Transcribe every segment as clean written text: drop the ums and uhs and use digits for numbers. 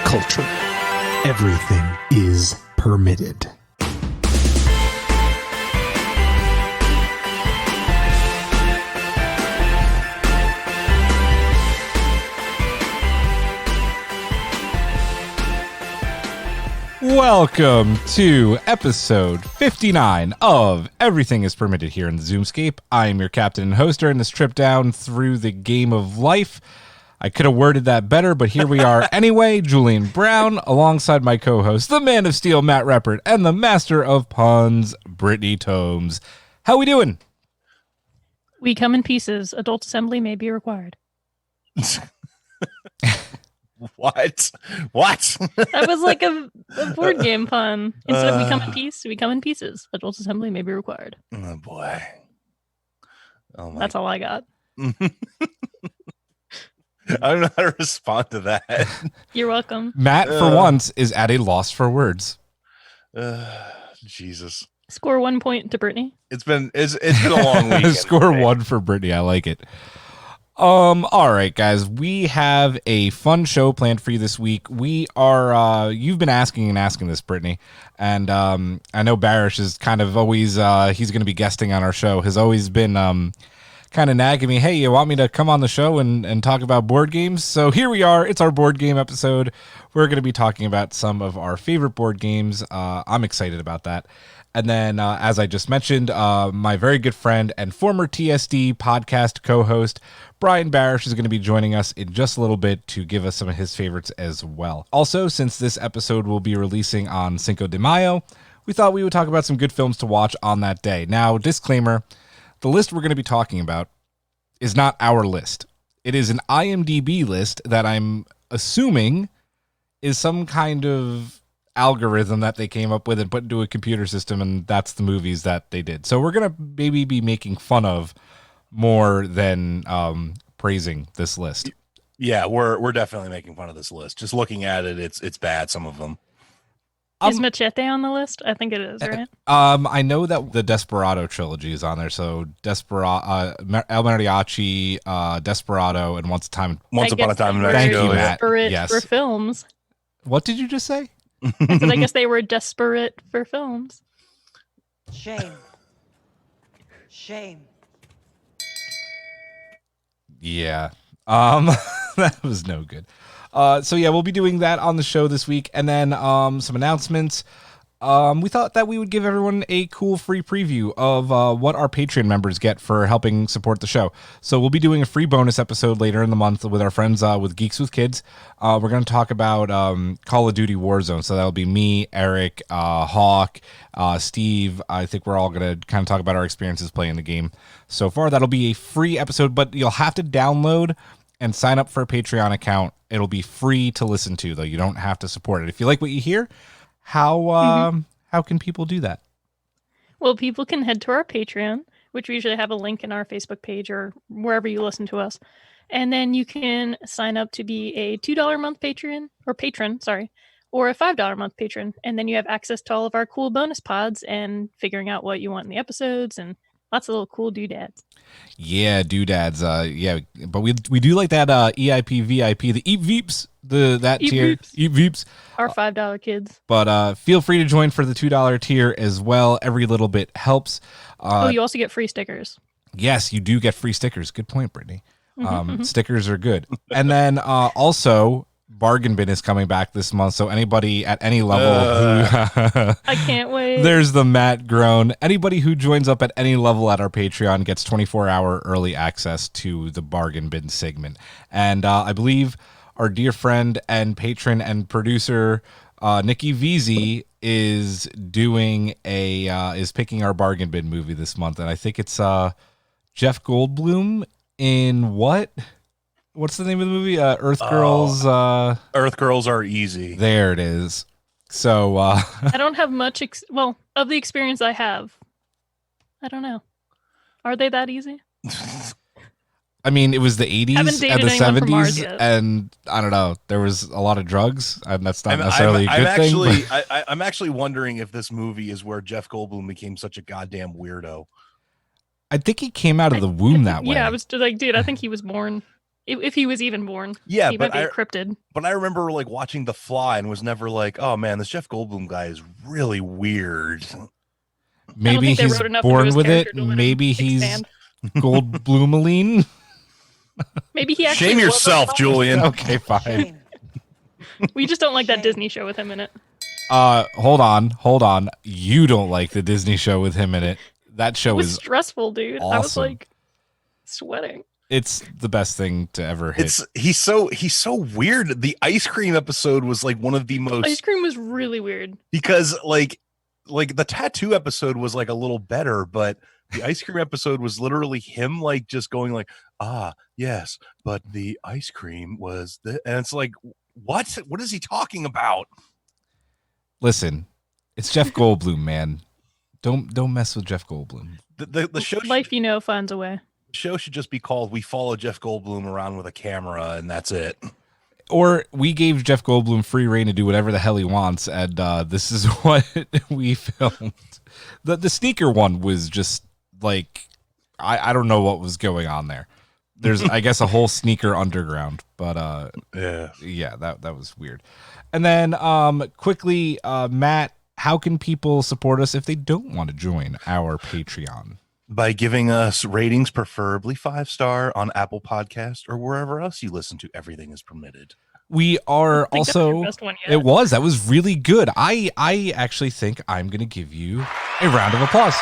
culture. Everything is permitted. Welcome to episode 59 of Everything is Permitted here in the Zoomscape. I am your captain and host during this trip down through the game of life. I could have worded that better, but here we are anyway. Julian Brown, alongside my co-host, the man of steel, Matt Reppert, and the master of puns, Brittany Tomes. How we doing? We come in pieces. Adult assembly may be required. What? That was like a board game pun. Instead of we come in peace, we come in pieces. Adult assembly may be required. Oh boy. Oh my. That's all I got. I don't know how to respond to that. You're welcome. Matt, for once, is at a loss for words. Jesus. Score 1 point to Brittany. It's been a long weekend. Score 1 for Brittany. I like it. All right, guys, we have a fun show planned for you this week. We are, you've been asking this, Brittany, and I know Barrish is kind of always, he's going to be guesting on our show, has always been kind of nagging me, hey, you want me to come on the show and talk about board games? So here we are. It's our board game episode. We're going to be talking about some of our favorite board games. I'm excited about that. And then, as I just mentioned, my very good friend and former TSD podcast co-host, Brian Barrish, is going to be joining us in just a little bit to give us some of his favorites as well. Also, since this episode will be releasing on Cinco de Mayo, we thought we would talk about some good films to watch on that day. Now, disclaimer, the list we're going to be talking about is not our list. It is an IMDB list that I'm assuming is some kind of algorithm that they came up with and put into a computer system, and that's the movies that they did. So we're gonna maybe be making fun of more than praising this list. Yeah, we're definitely making fun of this list. Just looking at it, it's bad, some of them. Is Machete on the list? I think it is, right? I know that the Desperado trilogy is on there. So Desperado, El Mariachi, Desperado, and Once Upon a Time in Mexico. Thank you, Matt. Desperate for films. What did you just say? I said I guess they were desperate for films. Shame. Yeah. That was no good. So yeah, we'll be doing that on the show this week, and then some announcements. We thought that we would give everyone a cool free preview of what our Patreon members get for helping support the show. So we'll be doing a free bonus episode later in the month with our friends with Geeks with Kids. We're going to talk about Call of Duty Warzone. So that'll be me, Eric, Hawk, Steve. I think we're all going to kind of talk about our experiences playing the game so far. That'll be a free episode, but you'll have to download and sign up for a Patreon account. It'll be free to listen to, though. You don't have to support it. If you like what you hear, how can people do that? Well, people can head to our Patreon, which we usually have a link in our Facebook page or wherever you listen to us. And then you can sign up to be a $2 a month patron, or a $5 a month patron. And then you have access to all of our cool bonus pods and figuring out what you want in the episodes and lots of little cool doodads. Yeah, doodads. Yeah, but we do like that EIP, VIP, the EAP Veeps, that EAP tier. Veeps. EAP Veeps. Our $5 kids. But feel free to join for the $2 tier as well. Every little bit helps. You also get free stickers. Yes, you do get free stickers. Good point, Brittany. Stickers are good. And then also, Bargain Bin is coming back this month, so anybody at any level I can't wait. There's the Matt groan. Anybody who joins up at any level at our Patreon gets 24-hour early access to the Bargain Bin segment. And I believe our dear friend and patron and producer Nikki Veazey is doing is picking our Bargain Bin movie this month, and I think it's Jeff Goldblum in what? What's the name of the movie? Earth Girls. Earth Girls Are Easy. There it is. So I don't have much. Of the experience I have, I don't know. Are they that easy? I mean, it was the 80s Haven't and dated the anyone from Mars 70s, yet. and I don't know. There was a lot of drugs, and that's not necessarily a good thing. I'm actually wondering if this movie is where Jeff Goldblum became such a goddamn weirdo. I think he came out of the womb that way. Yeah, I was like, dude, I think he was born If he was even born. Yeah, he might be a cryptid. But I remember like watching The Fly and was never like, oh man, this Jeff Goldblum guy is really weird. Maybe they he's wrote enough into born his with it. character to let him Maybe he's expand. Goldblumeline. Maybe he actually Shame was a yourself, father. Julian. Okay, fine. Shame. We just don't like that Shame. Disney show with him in it. Hold on. You don't like the Disney show with him in it. That It show was is stressful, dude. I was awesome. like sweating. it's the best thing to ever hit. He's so weird. The ice cream episode was like one of the most Ice cream was really weird. because like the tattoo episode was like a little better, but the ice cream episode was literally him like just going like, ah, yes, but the ice cream was and it's like, what is he talking about? Listen, it's Jeff Goldblum, man. Don't mess with Jeff Goldblum. The show Life, finds a way. show should just be called We Follow Jeff Goldblum Around with a Camera, and that's it. Or we gave Jeff Goldblum free reign to do whatever the hell he wants, and this is what we filmed. The sneaker one was just like, I don't know what was going on there. There's, I guess, a whole sneaker underground, but yeah, that was weird. And then quickly, Matt, how can people support us if they don't want to join our Patreon? By giving us ratings, preferably 5-star on Apple Podcast or wherever else you listen to Everything Is Permitted. We are I think that was your also. best one yet. That was really good. I actually think I'm going to give you a round of applause.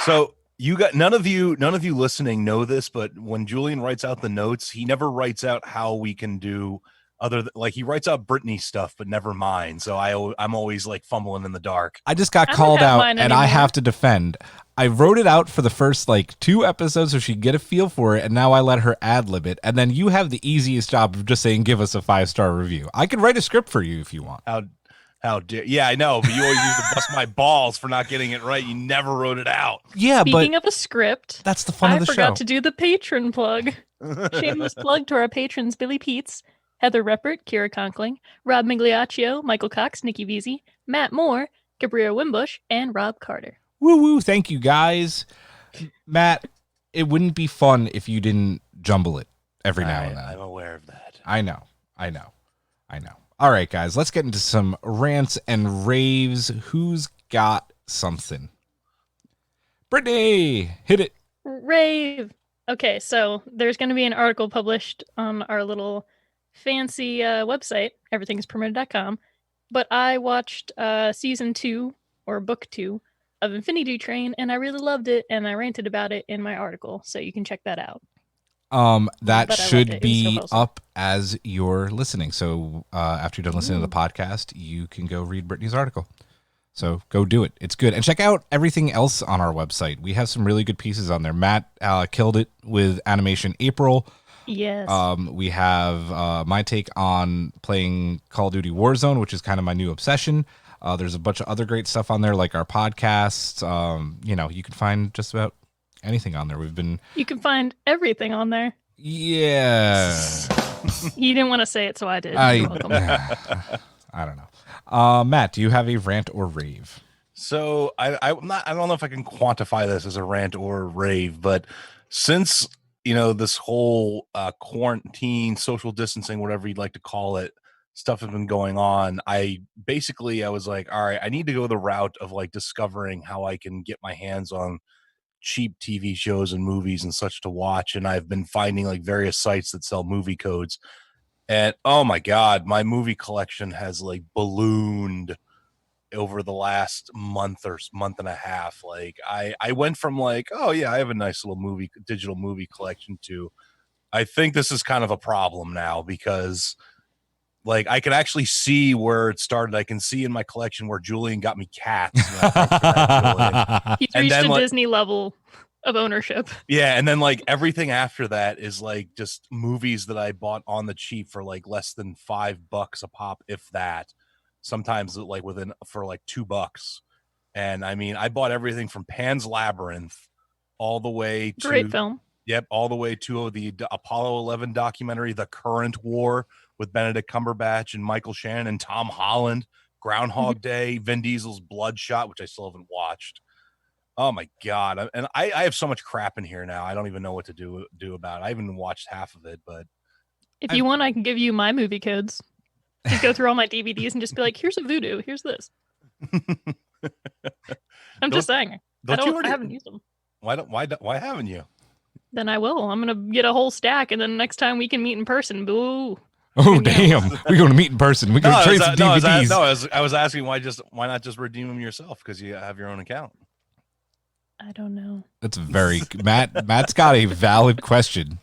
So you got none of you listening know this, but when Julian writes out the notes, he never writes out how we can do like he writes out Brittany stuff, but never mine. So I'm always like fumbling in the dark. I just got I don't called have out mine and I anymore. have to defend. I wrote it out for the first like 2 episodes so she'd get a feel for it, and now I let her ad-lib it. And then you have the easiest job of just saying, give us a 5-star review. I could write a script for you if you want. How dare? Yeah, I know, but you always used to bust my balls for not getting it right. You never wrote it out. Yeah, Speaking but of a script, that's the fun I of the forgot show. to do the patron plug. Shameless plug to our patrons: Billy Peets, Heather Reppert, Kira Conkling, Rob Migliaccio, Michael Cox, Nikki Veazey, Matt Moore, Gabriel Wimbush, and Rob Carter. Woo woo, thank you guys. Matt, it wouldn't be fun if you didn't jumble it every now and then. I'm aware of that. I know. All right, guys, let's get into some rants and raves. Who's got something? Brittany, hit it. Rave. Okay, so there's going to be an article published on our little fancy website, everythingispermitted.com. But I watched season 2 or book 2 of Infinity Train, and I really loved it, and I ranted about it in my article, so you can check that out. That But I loved it. should It was so be wholesome. up as you're listening. So after you're done listening to the podcast, you can go read Brittany's article. So go do it. It's good. And check out everything else on our website. We have some really good pieces on there. Matt killed it with Animation April. Yes. We have my take on playing Call of Duty Warzone, which is kind of my new obsession. There's a bunch of other great stuff on there, like our podcasts. You can find just about anything on there. You can find everything on there. Yeah. You didn't want to say it, so I did. You're welcome. I don't know. Matt, do you have a rant or rave? So I don't know if I can quantify this as a rant or a rave, but since this whole quarantine, social distancing, whatever you'd like to call it, stuff has been going on, I was like, all right, I need to go the route of like discovering how I can get my hands on cheap TV shows and movies and such to watch. And I've been finding like various sites that sell movie codes. And oh my God, my movie collection has like ballooned over the last month and a half. Like I went from like, oh yeah, I have a nice little digital movie collection to, I think this is kind of a problem now because like I can actually see where it started. I can see in my collection where Julian got me cats. Thanks for that, Julian. He's And reached then, a like- Disney level of ownership. Yeah, and then like everything after that is like just movies that I bought on the cheap for like less than $5 a pop, if that. Sometimes like for like $2. And I mean, I bought everything from Pan's Labyrinth all the way to Great film. Yep, all the way to the Apollo 11 documentary, The Current War, with Benedict Cumberbatch and Michael Shannon and Tom Holland, Groundhog Day, Vin Diesel's Bloodshot, which I still haven't watched. Oh my god! And I have so much crap in here now. I don't even know what to do about it. I haven't watched half of it, but If you want, I can give you my movie codes. Just go through all my DVDs and just be like, "Here's a Voodoo. Here's this." I'm just saying. I haven't used them. Why haven't you? Then I will. I'm gonna get a whole stack, and then next time we can meet in person. Boo. Oh damn! We're going to meet in person. We're going to trade some DVDs. I was asking why not just redeem them yourself because you have your own account. I don't know. That's very Matt's got a valid question.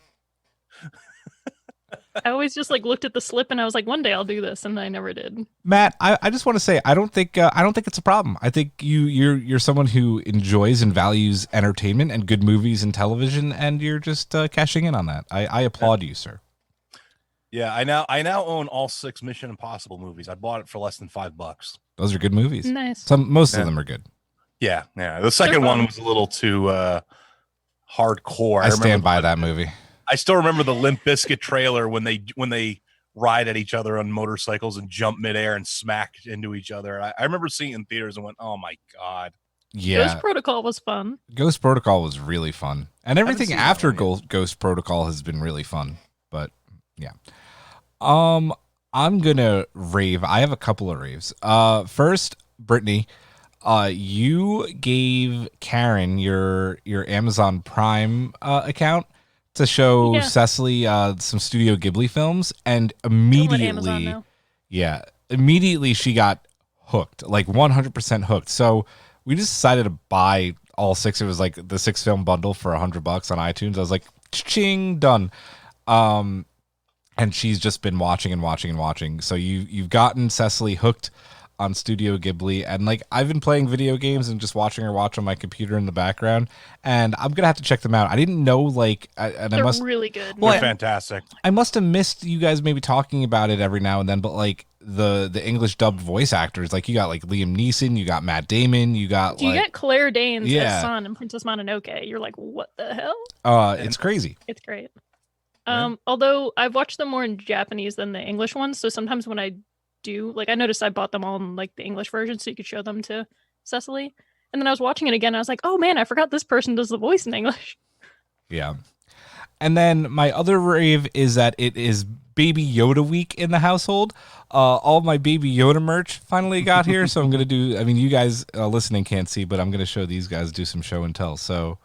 I always just like looked at the slip and I was like, one day I'll do this, and I never did. Matt, I just want to say I don't think it's a problem. I think you're someone who enjoys and values entertainment and good movies and television, and you're just cashing in on that. I applaud you, sir. Yeah, I now own all 6 Mission Impossible movies. I bought it for less than $5. Those are good movies. Nice. Most of them are good. Yeah. The second one was a little too hardcore. I stand by that movie. I still remember the Limp Bizkit trailer when they ride at each other on motorcycles and jump midair and smack into each other. I remember seeing it in theaters and went, "Oh my god!" Yeah, Ghost Protocol was fun. Ghost Protocol was really fun, and everything after Ghost Protocol has been really fun. But yeah, I'm gonna rave. I have a couple of raves. First, Brittany. You gave Karen your Amazon Prime account to show Cecily some Studio Ghibli films, and immediately she got hooked, like 100% hooked. So we just decided to buy all 6. It was like the 6-film bundle for $100 on iTunes. I was like, ching, done. And she's just been watching and watching and watching. So you've gotten Cecily hooked on Studio Ghibli, and like I've been playing video games and just watching her watch on my computer in the background, and I'm gonna have to check them out. I didn't know They're really good. They're fantastic. I must have missed you guys maybe talking about it every now and then, but like the English dubbed voice actors, like you got like Liam Neeson, you got Matt Damon, you got Claire Danes as Son and Princess Mononoke. You're like, what the hell? It's crazy. It's great. Although I've watched them more in Japanese than the English ones, so sometimes when I do, like, I noticed I bought them all in like the English version so you could show them to Cecily, and then I was watching it again and I was like, oh man, I forgot this person does the voice in English. Yeah. And then my other rave is that it is Baby Yoda week in the household. All my Baby Yoda merch finally got here, so I'm gonna do, I mean, you guys listening can't see, but I'm gonna show these guys do some show and tell. So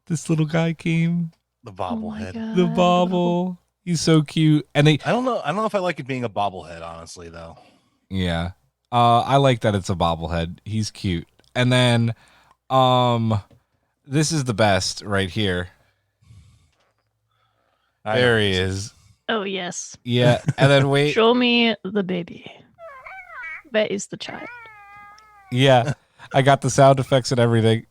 this little guy came, the bobblehead. The bobble. He's so cute. And I don't know if I like it being a bobblehead, honestly, though. Yeah. I like that it's a bobblehead. He's cute. And then this is the best right here. There he is. Oh yes. Yeah. And then wait. Show me the baby. That is the child. Yeah. I got the sound effects and everything.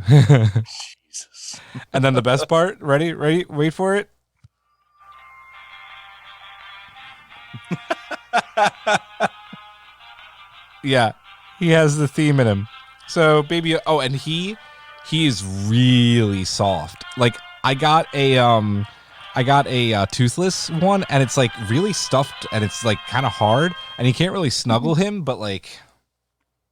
Jesus. And then the best part, ready, wait for it. Yeah, he has the theme in him. So baby, and he is really soft. Like I got a toothless one, and it's like really stuffed, and it's like kind of hard, and you can't really snuggle him, but like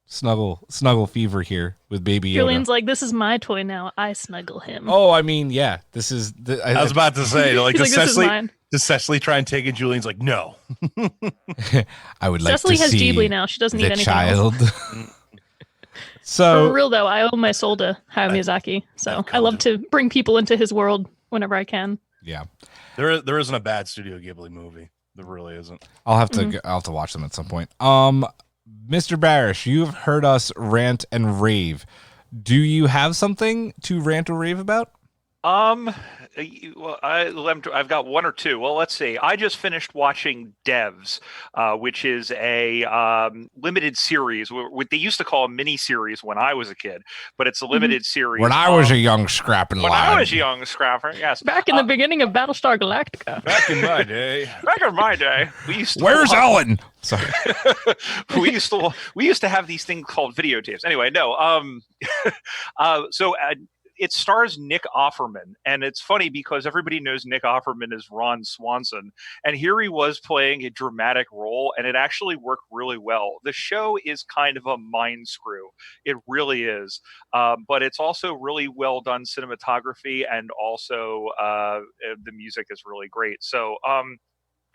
snuggle fever here with Baby Yoda. Julian's like, this is my toy now. I snuggle him. Oh, I mean, yeah, this is. I was about to say, like, does Cecily try and take it? Julian's like, no. I would like Cecily to has see Ghibli now. She doesn't need the anything child. else. So for real though, I owe my soul to Hayao Miyazaki. So I love to bring people into his world whenever I can. Yeah, there isn't a bad Studio Ghibli movie. There really isn't. I'll have to watch them at some point. Mr. Barrish, you've heard us rant and rave. Do you have something to rant or rave about? Well, I've got one or two. Well, let's see. I just finished watching Devs, which is a limited series. They used to call a mini series when I was a kid, but it's a limited series. When I was a young scrapping lad. When I was a young scrapper, yes. Back in the beginning of Battlestar Galactica. Back in my day. We used to. Where's Ellen? Sorry. we used to have these things called videotapes. Anyway, no. So it stars Nick Offerman, and it's funny because everybody knows Nick Offerman as Ron Swanson, and here he was playing a dramatic role, and it actually worked really well. The show is kind of a mind screw. It really is, but it's also really well done cinematography, and also the music is really great. So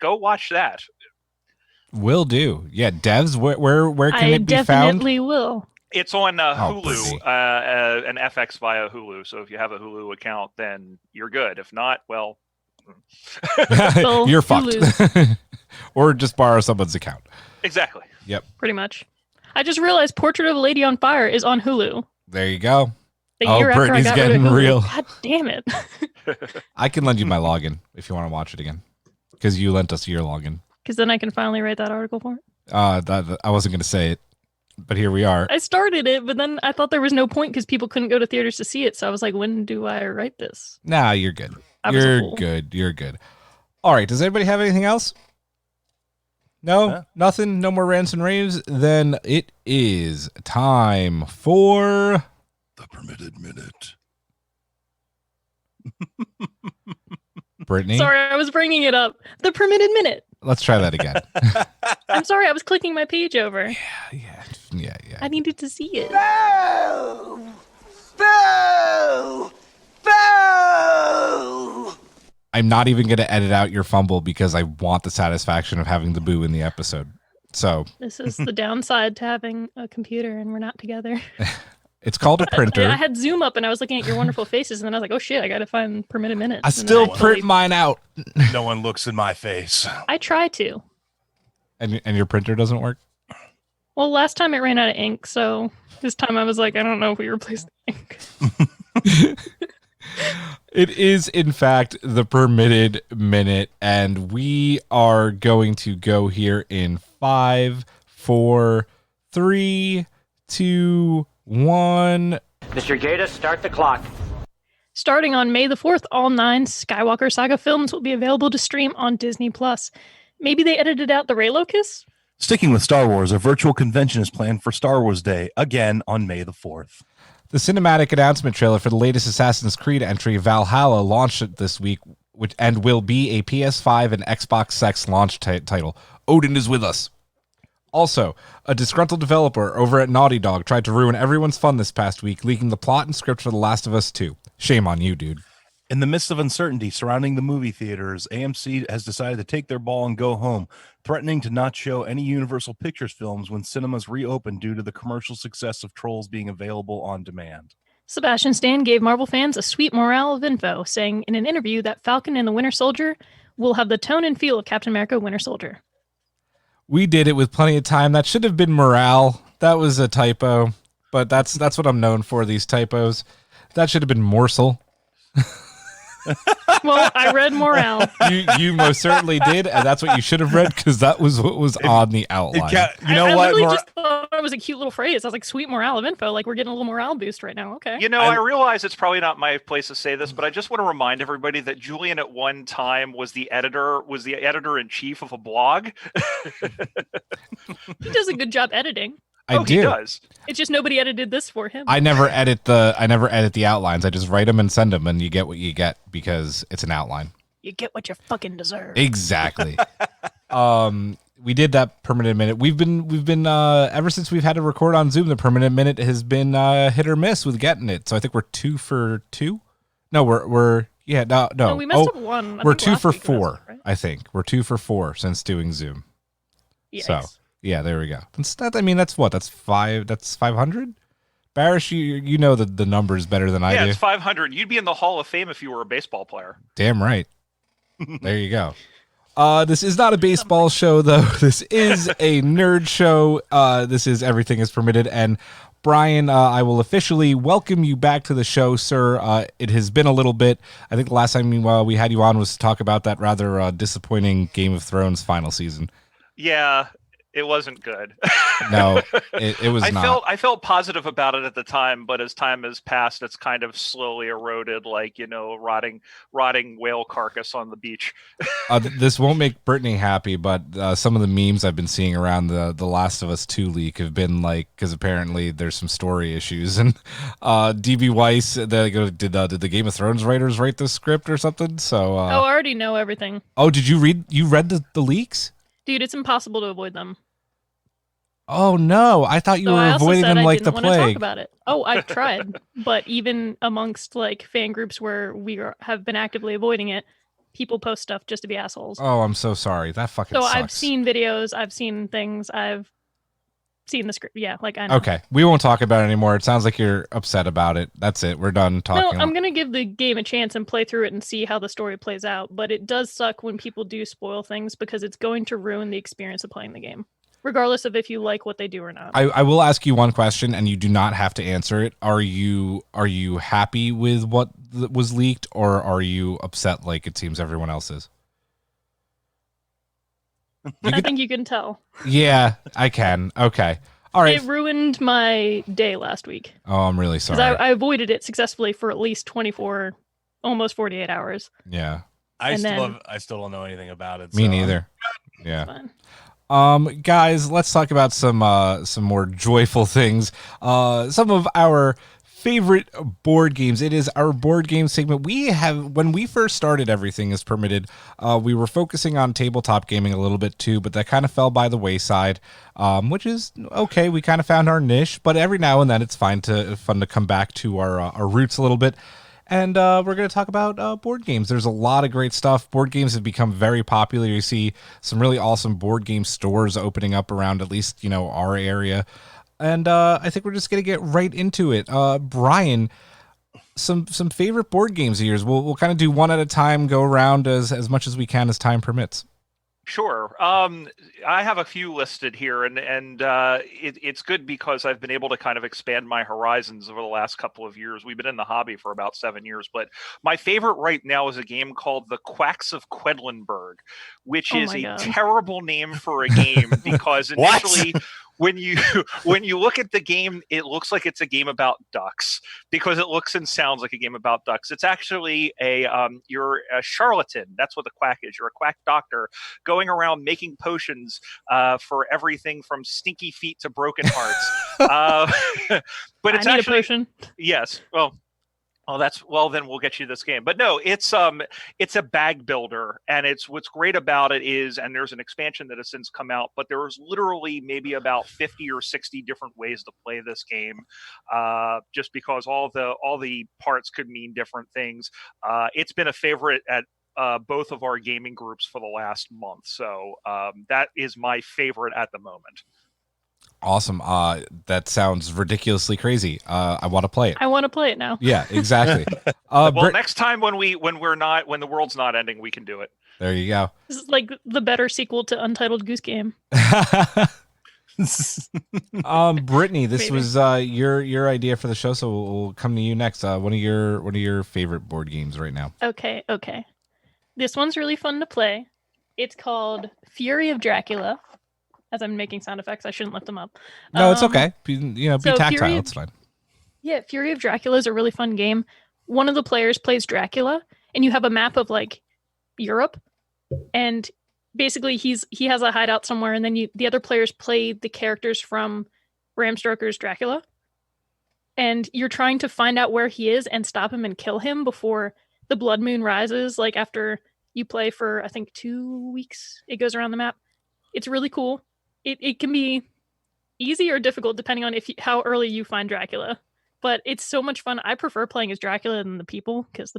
go watch that. Will do. Yeah, Devs, where can I it be found? definitely will. It's on Brittany. Hulu and FX via Hulu. So if you have a Hulu account, then you're good. If not, well, Well, You're Hulu's- fucked. Or just borrow someone's account. exactly. Yep. Pretty much. I just realized Portrait of a Lady on Fire is on Hulu. There you go. The Oh, year after I Brittany's got rid getting of Hulu. real. God damn it. I can lend you my login if you want to watch it again. Because you lent us your login. Because then I can finally write that article for it. I wasn't going to say it, but here we are. I started it, but then I thought there was no point because people couldn't go to theaters to see it. So I was like, when do I write this? Nah, you're good. I was a You're fool. good. You're good. All right. Does anybody have anything else? No? Huh? Nothing? No more rants and raves? Then it is time for... The permitted minute. Brittany? Sorry, I was bringing it up. The permitted minute. Let's try that again. I'm sorry, I was clicking my page over. Yeah. I needed to see it. I'm not even going to edit out your fumble because I want the satisfaction of having the boo in the episode. So This is the downside to having a computer and we're not together. it's called a printer. I had Zoom up and I was looking at your wonderful faces, and then I was like, oh shit, I gotta find permitted minutes. I And then still I print mine out. No one looks in my face. I try to. And your printer doesn't work? Well, last time it ran out of ink, so this time I was like, I don't know if we replaced the ink. It is, in fact, the permitted minute, and we are going to go here in 5, 4, 3, 2, 1. Mr. Gaeta, start the clock. Starting on May the 4th, all 9 Skywalker Saga films will be available to stream on Disney+. Maybe they edited out the Reylo kiss? Sticking with Star Wars, a virtual convention is planned for Star Wars Day, again on May the 4th. The cinematic announcement trailer for the latest Assassin's Creed entry, Valhalla, launched this week, and will be a PS5 and Xbox Sex launch title. Odin is with us. Also, a disgruntled developer over at Naughty Dog tried to ruin everyone's fun this past week, leaking the plot and script for The Last of Us 2. Shame on you, dude. In the midst of uncertainty surrounding the movie theaters, AMC has decided to take their ball and go home, threatening to not show any Universal Pictures films when cinemas reopen due to the commercial success of Trolls being available on demand. Sebastian Stan gave Marvel fans a sweet morale of info, saying in an interview that Falcon and the Winter Soldier will have the tone and feel of Captain America Winter Soldier. We did it with plenty of time. That should have been morale. That was a typo, but that's what I'm known for, these typos. That should have been morsel. Well, I read morale. You most certainly did, and that's what you should have read, because that was what was on the outline. I literally just thought it was a cute little phrase. I was like, sweet morale of info. Like, we're getting a little morale boost right now. Okay. You know, I realize it's probably not my place to say this, but I just want to remind everybody that Julian at one time was the editor-in-chief of a blog. He does a good job editing. I do. He does. It's just nobody edited this for him. I never edit the outlines. I just write them and send them, and you get what you get because it's an outline. You get what you fucking deserve. Exactly. We did that permanent minute. We've been ever since we've had to record on Zoom. The permanent minute has been hit or miss with getting it. So I think we're 2 for 2. No, we're no. We messed up one. We're 2 for 4. Right? I think we're 2 for 4 since doing Zoom. Yikes. So yeah, there we go. That's what? That's 5. That's 500. Barrish, you know the numbers better than I do. Yeah, it's 500. You'd be in the Hall of Fame if you were a baseball player. Damn right. There you go. This is not a baseball show, though. This is a nerd show. This is Everything is Permitted. And Brian, I will officially welcome you back to the show, sir. It has been a little bit. I think the last time we had you on was to talk about that rather disappointing Game of Thrones final season. Yeah, It wasn't good. No, it was not. I felt positive about it at the time, but as time has passed, it's kind of slowly eroded, like rotting whale carcass on the beach. This won't make Brittany happy, but some of the memes I've been seeing around the Last of Us 2 leak have been like, because apparently there's some story issues, and DB Weiss, they go, did the Game of Thrones writers write the script or something? So I already know everything. Oh, did you read the leaks? Dude, it's impossible to avoid them. Oh no, I thought you So were I also avoiding said them I like didn't the want to talk plague. about it. Oh, I've tried, but even amongst like fan groups where have been actively avoiding it, people post stuff just to be assholes. Oh, I'm so sorry. That fucking So sucks. I've seen videos, I've seen things, I've seen the script. Yeah, like I know. Okay, we won't talk about it anymore. It sounds like you're upset about it. That's it. We're done talking. No, I'm gonna give the game a chance and play through it and see how the story plays out. But it does suck when people do spoil things because it's going to ruin the experience of playing the game, regardless of if you like what they do or not. I will ask you one question, and you do not have to answer it. Are you happy with what was leaked, or are you upset like it seems everyone else is? I think you can tell. Yeah, I can. Okay. All right. It ruined my day last week. Oh, I'm really Because sorry. I avoided it successfully for at least 24, almost 48 hours. Yeah. I And still don't know anything about it. Me so neither. Yeah. Fine. Guys, let's talk about some more joyful things. Some of our favorite board games. It is our board game segment. When we first started Everything is Permitted, we were focusing on tabletop gaming a little bit too, but that kind of fell by the wayside, which is okay. We kind of found our niche, but every now and then it's fun to come back to our roots a little bit. And we're going to talk about board games. There's a lot of great stuff. Board games have become very popular. You see some really awesome board game stores opening up around at least, our area. And I think we're just going to get right into it. Brian, some favorite board games of yours. We'll kind of do one at a time, go around as much as we can as time permits. Sure. I have a few listed here, and it's good because I've been able to kind of expand my horizons over the last couple of years. We've been in the hobby for about 7 years, but my favorite right now is a game called The Quacks of Quedlinburg, which is a terrible name for a game because initially when you look at the game, it looks like it's a game about ducks because it looks and sounds like a game about ducks. It's actually you're a charlatan. That's what the quack is. You're a quack doctor going around making potions for everything from stinky feet to broken hearts. But it's actually a potion. Yes. Then we'll get you this game. But no, it's a bag builder, and what's great about it is, and there's an expansion that has since come out, but there's literally maybe about 50 or 60 different ways to play this game, just because all the parts could mean different things. It's been a favorite at both of our gaming groups for the last month, so that is my favorite at the moment. Awesome. That sounds ridiculously crazy. I want to play it. I want to play it now. Yeah, exactly. Next time when the world's not ending, we can do it. There you go. This is like the better sequel to Untitled Goose Game. Brittany, this was your idea for the show, so we'll come to you next. One of your favorite board games right now. Okay. This one's really fun to play. It's called Fury of Dracula. As I'm making sound effects, I shouldn't lift them up. No, it's okay. Be tactile. It's fine. Yeah, Fury of Dracula is a really fun game. One of the players plays Dracula, and you have a map of like Europe, and basically he has a hideout somewhere, and then the other players play the characters from Bram Stoker's Dracula, and you're trying to find out where he is and stop him and kill him before the blood moon rises. Like after you play for I think 2 weeks, it goes around the map. It's really cool. It can be easy or difficult depending on how early you find Dracula, but it's so much fun. I prefer playing as Dracula than the people because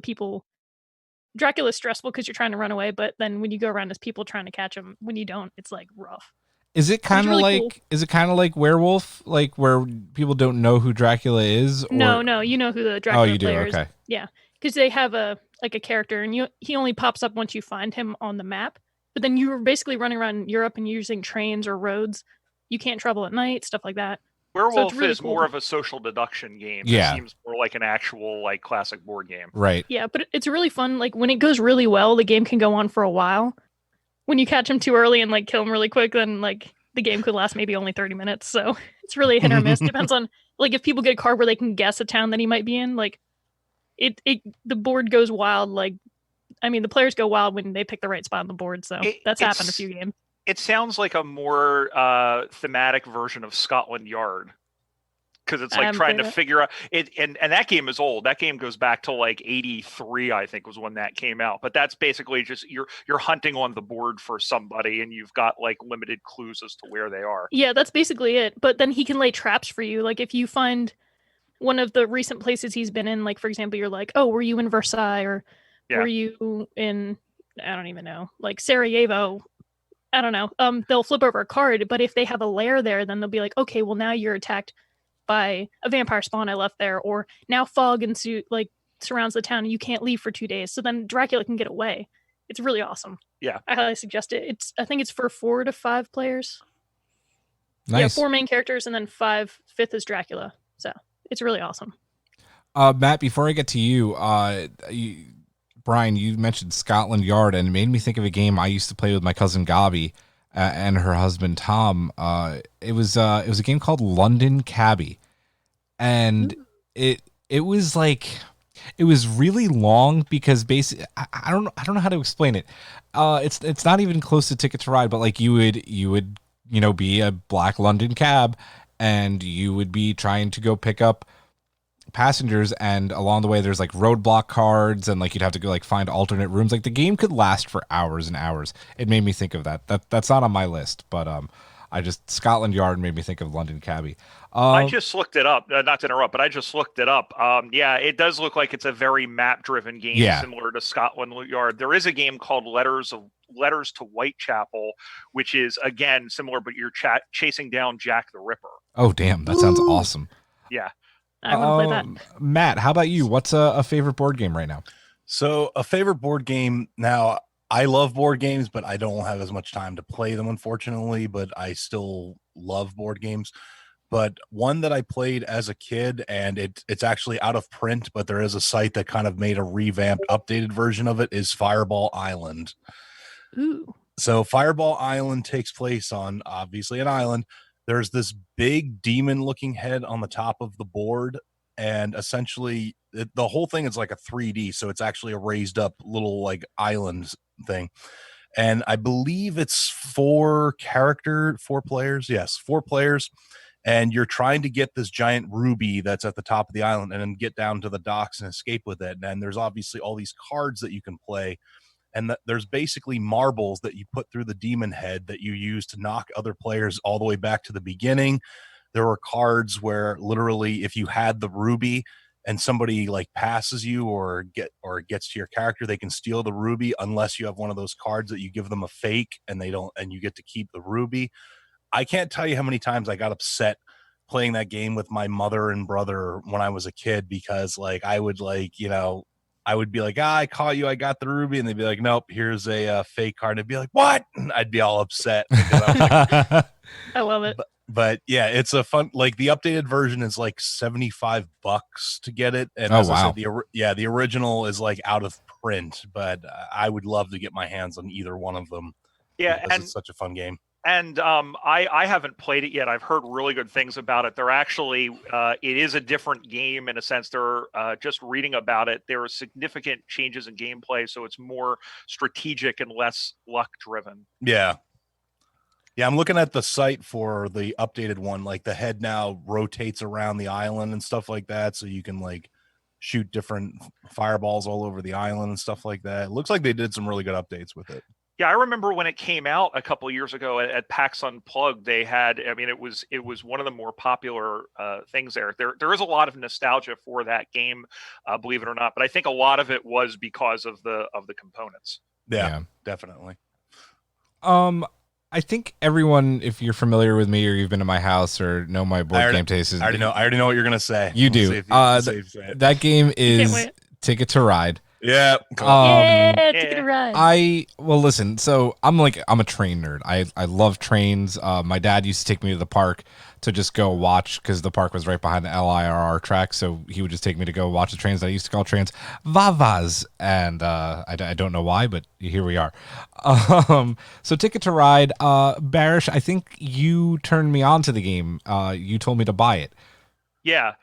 Dracula is stressful because you're trying to run away, but then when you go around as people trying to catch him, when you don't, it's like rough. Is it kind of really like cool. Is it kind of like Werewolf, like where people don't know who Dracula is? Or... No, you know who the Dracula you do. player is. Okay. Yeah, because they have a character, and he only pops up once you find him on the map. But then you're basically running around Europe and using trains or roads. You can't travel at night, stuff like that. Werewolf really is cool. more of a social deduction game. Yeah. It seems more like an actual classic board game. Right. Yeah, but it's really fun. Like when it goes really well, the game can go on for a while. When you catch him too early and kill him really quick, then the game could last maybe only 30 minutes. So it's really hit or miss. Depends on like if people get a card where they can guess a town that he might be in. Like the board goes wild. Like I mean, the players go wild when they pick the right spot on the board. So that's happened a few games. It sounds like a more thematic version of Scotland Yard. Because it's like trying to figure out it, and that game is old. That game goes back to like 83, I think, was when that came out. But that's basically just you're hunting on the board for somebody, and you've got like limited clues as to where they are. Yeah, that's basically it. But then he can lay traps for you. Like if you find one of the recent places he's been in, like for example, you're like, oh, were you in Versailles or were you in I don't even know, like Sarajevo? I don't know. They'll flip over a card, but if they have a lair there, then they'll be like, okay, well now you're attacked by a vampire spawn I left there, or now fog surrounds the town and you can't leave for 2 days. So then Dracula can get away. It's really awesome. Yeah, I highly suggest it. I think it's for 4 to 5 players. Nice. Yeah, 4 main characters and then 5th is Dracula. So it's really awesome. Matt, before I get to you, Brian, you mentioned Scotland Yard, and it made me think of a game I used to play with my cousin Gabi and her husband Tom. It was a game called London Cabbie, and it was really long because basically I don't know how to explain it. It's not even close to Ticket to Ride, but like you would be a black London cab, and you would be trying to go pick up passengers, and along the way there's like roadblock cards, and like you'd have to go like find alternate rooms. Like the game could last for hours and hours. It made me think of that's not on my list, but Scotland Yard made me think of London Cabbie. I just looked it up, not to interrupt, but I just looked it up. Yeah, it does look like it's a very map driven game, similar to Scotland Yard. There is a game called Letters to Whitechapel, which is again similar, but you're chasing down Jack the Ripper. Oh damn, that sounds awesome. Yeah. I want to play that. Matt, how about you? What's a favorite board game right now? So a favorite board game now, I love board games, but I don't have as much time to play them, unfortunately, but I still love board games. But one that I played as a kid, and it's actually out of print, but there is a site that kind of made a revamped, updated version of it, is Fireball Island. Ooh. So Fireball Island takes place on, obviously, an island. There's this big demon-looking head on the top of the board, and essentially the whole thing is like a 3D, so it's actually a raised-up little like island thing. And I believe it's 4 players. Yes, 4 players. And you're trying to get this giant ruby that's at the top of the island and then get down to the docks and escape with it. And there's obviously all these cards that you can play. And there's basically marbles that you put through the demon head that you use to knock other players all the way back to the beginning. There were cards where literally if you had the ruby and somebody like passes you or gets to your character, they can steal the ruby unless you have one of those cards that you give them a fake and you get to keep the ruby. I can't tell you how many times I got upset playing that game with my mother and brother when I was a kid, because like I would be like, I caught you, I got the ruby, and they'd be like, nope, here's a fake card. And I'd be like, what? And I'd be all upset because I was like, I love it. But yeah, it's a fun, like the updated version is like $75 to get it. And I said, the original is like out of print, but I would love to get my hands on either one of them. Yeah. And it's such a fun game. And I haven't played it yet. I've heard really good things about it. They're actually, it is a different game in a sense. They're just reading about it. There are significant changes in gameplay, so it's more strategic and less luck driven. Yeah. Yeah, I'm looking at the site for the updated one. Like the head now rotates around the island and stuff like that, so you can like shoot different fireballs all over the island and stuff like that. It looks like they did some really good updates with it. Yeah, I remember when it came out a couple of years ago at PAX Unplugged, they had, I mean, it was one of the more popular things there. There is a lot of nostalgia for that game, believe it or not, but I think a lot of it was because of the components. Yeah, definitely. I think everyone, if you're familiar with me or you've been to my house or know my board game tastes, I already know what you're gonna say. You do. That game is Ticket to Ride. Yeah. Come on. Yeah, Ticket to Ride. Listen, so I'm a train nerd. I love trains. My dad used to take me to the park to just go watch, because the park was right behind the LIRR track, so he would just take me to go watch the trains that I used to call trains Vavas, and I don't know why, but here we are. So Ticket to Ride, Barrish, I think you turned me on to the game. You told me to buy it. Yeah.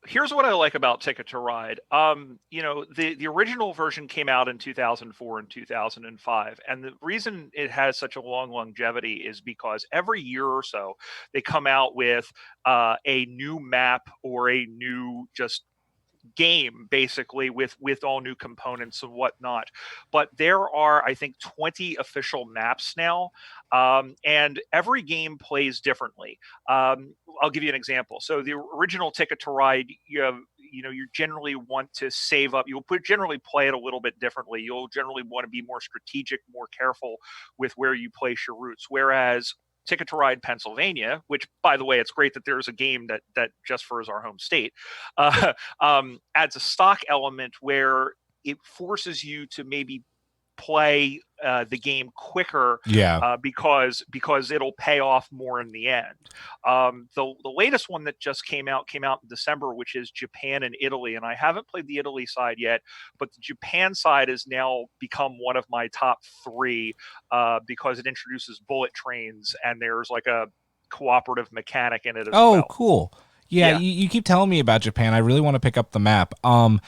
Here's what I like about Ticket to Ride. The original version came out in 2004 and 2005, and the reason it has such a long longevity is because every year or so they come out with a new map or a new just game, basically, with all new components and whatnot. But there are, I think, 20 official maps now, and every game plays differently. I'll give you an example. So the original Ticket to Ride, you generally want to save up. You'll generally play it a little bit differently. You'll generally want to be more strategic, more careful with where you place your routes. Whereas Ticket to Ride Pennsylvania, which, by the way, it's great that there's a game that just for our home state, adds a stock element where it forces you to maybe play the game quicker, because it'll pay off more in the end. The latest one that just came out in December, which is Japan and Italy, and I haven't played the Italy side yet, but the Japan side has now become one of my top 3 because it introduces bullet trains, and there's like a cooperative mechanic in it as well. Oh, cool. Yeah, you keep telling me about Japan. I really want to pick up the map. Part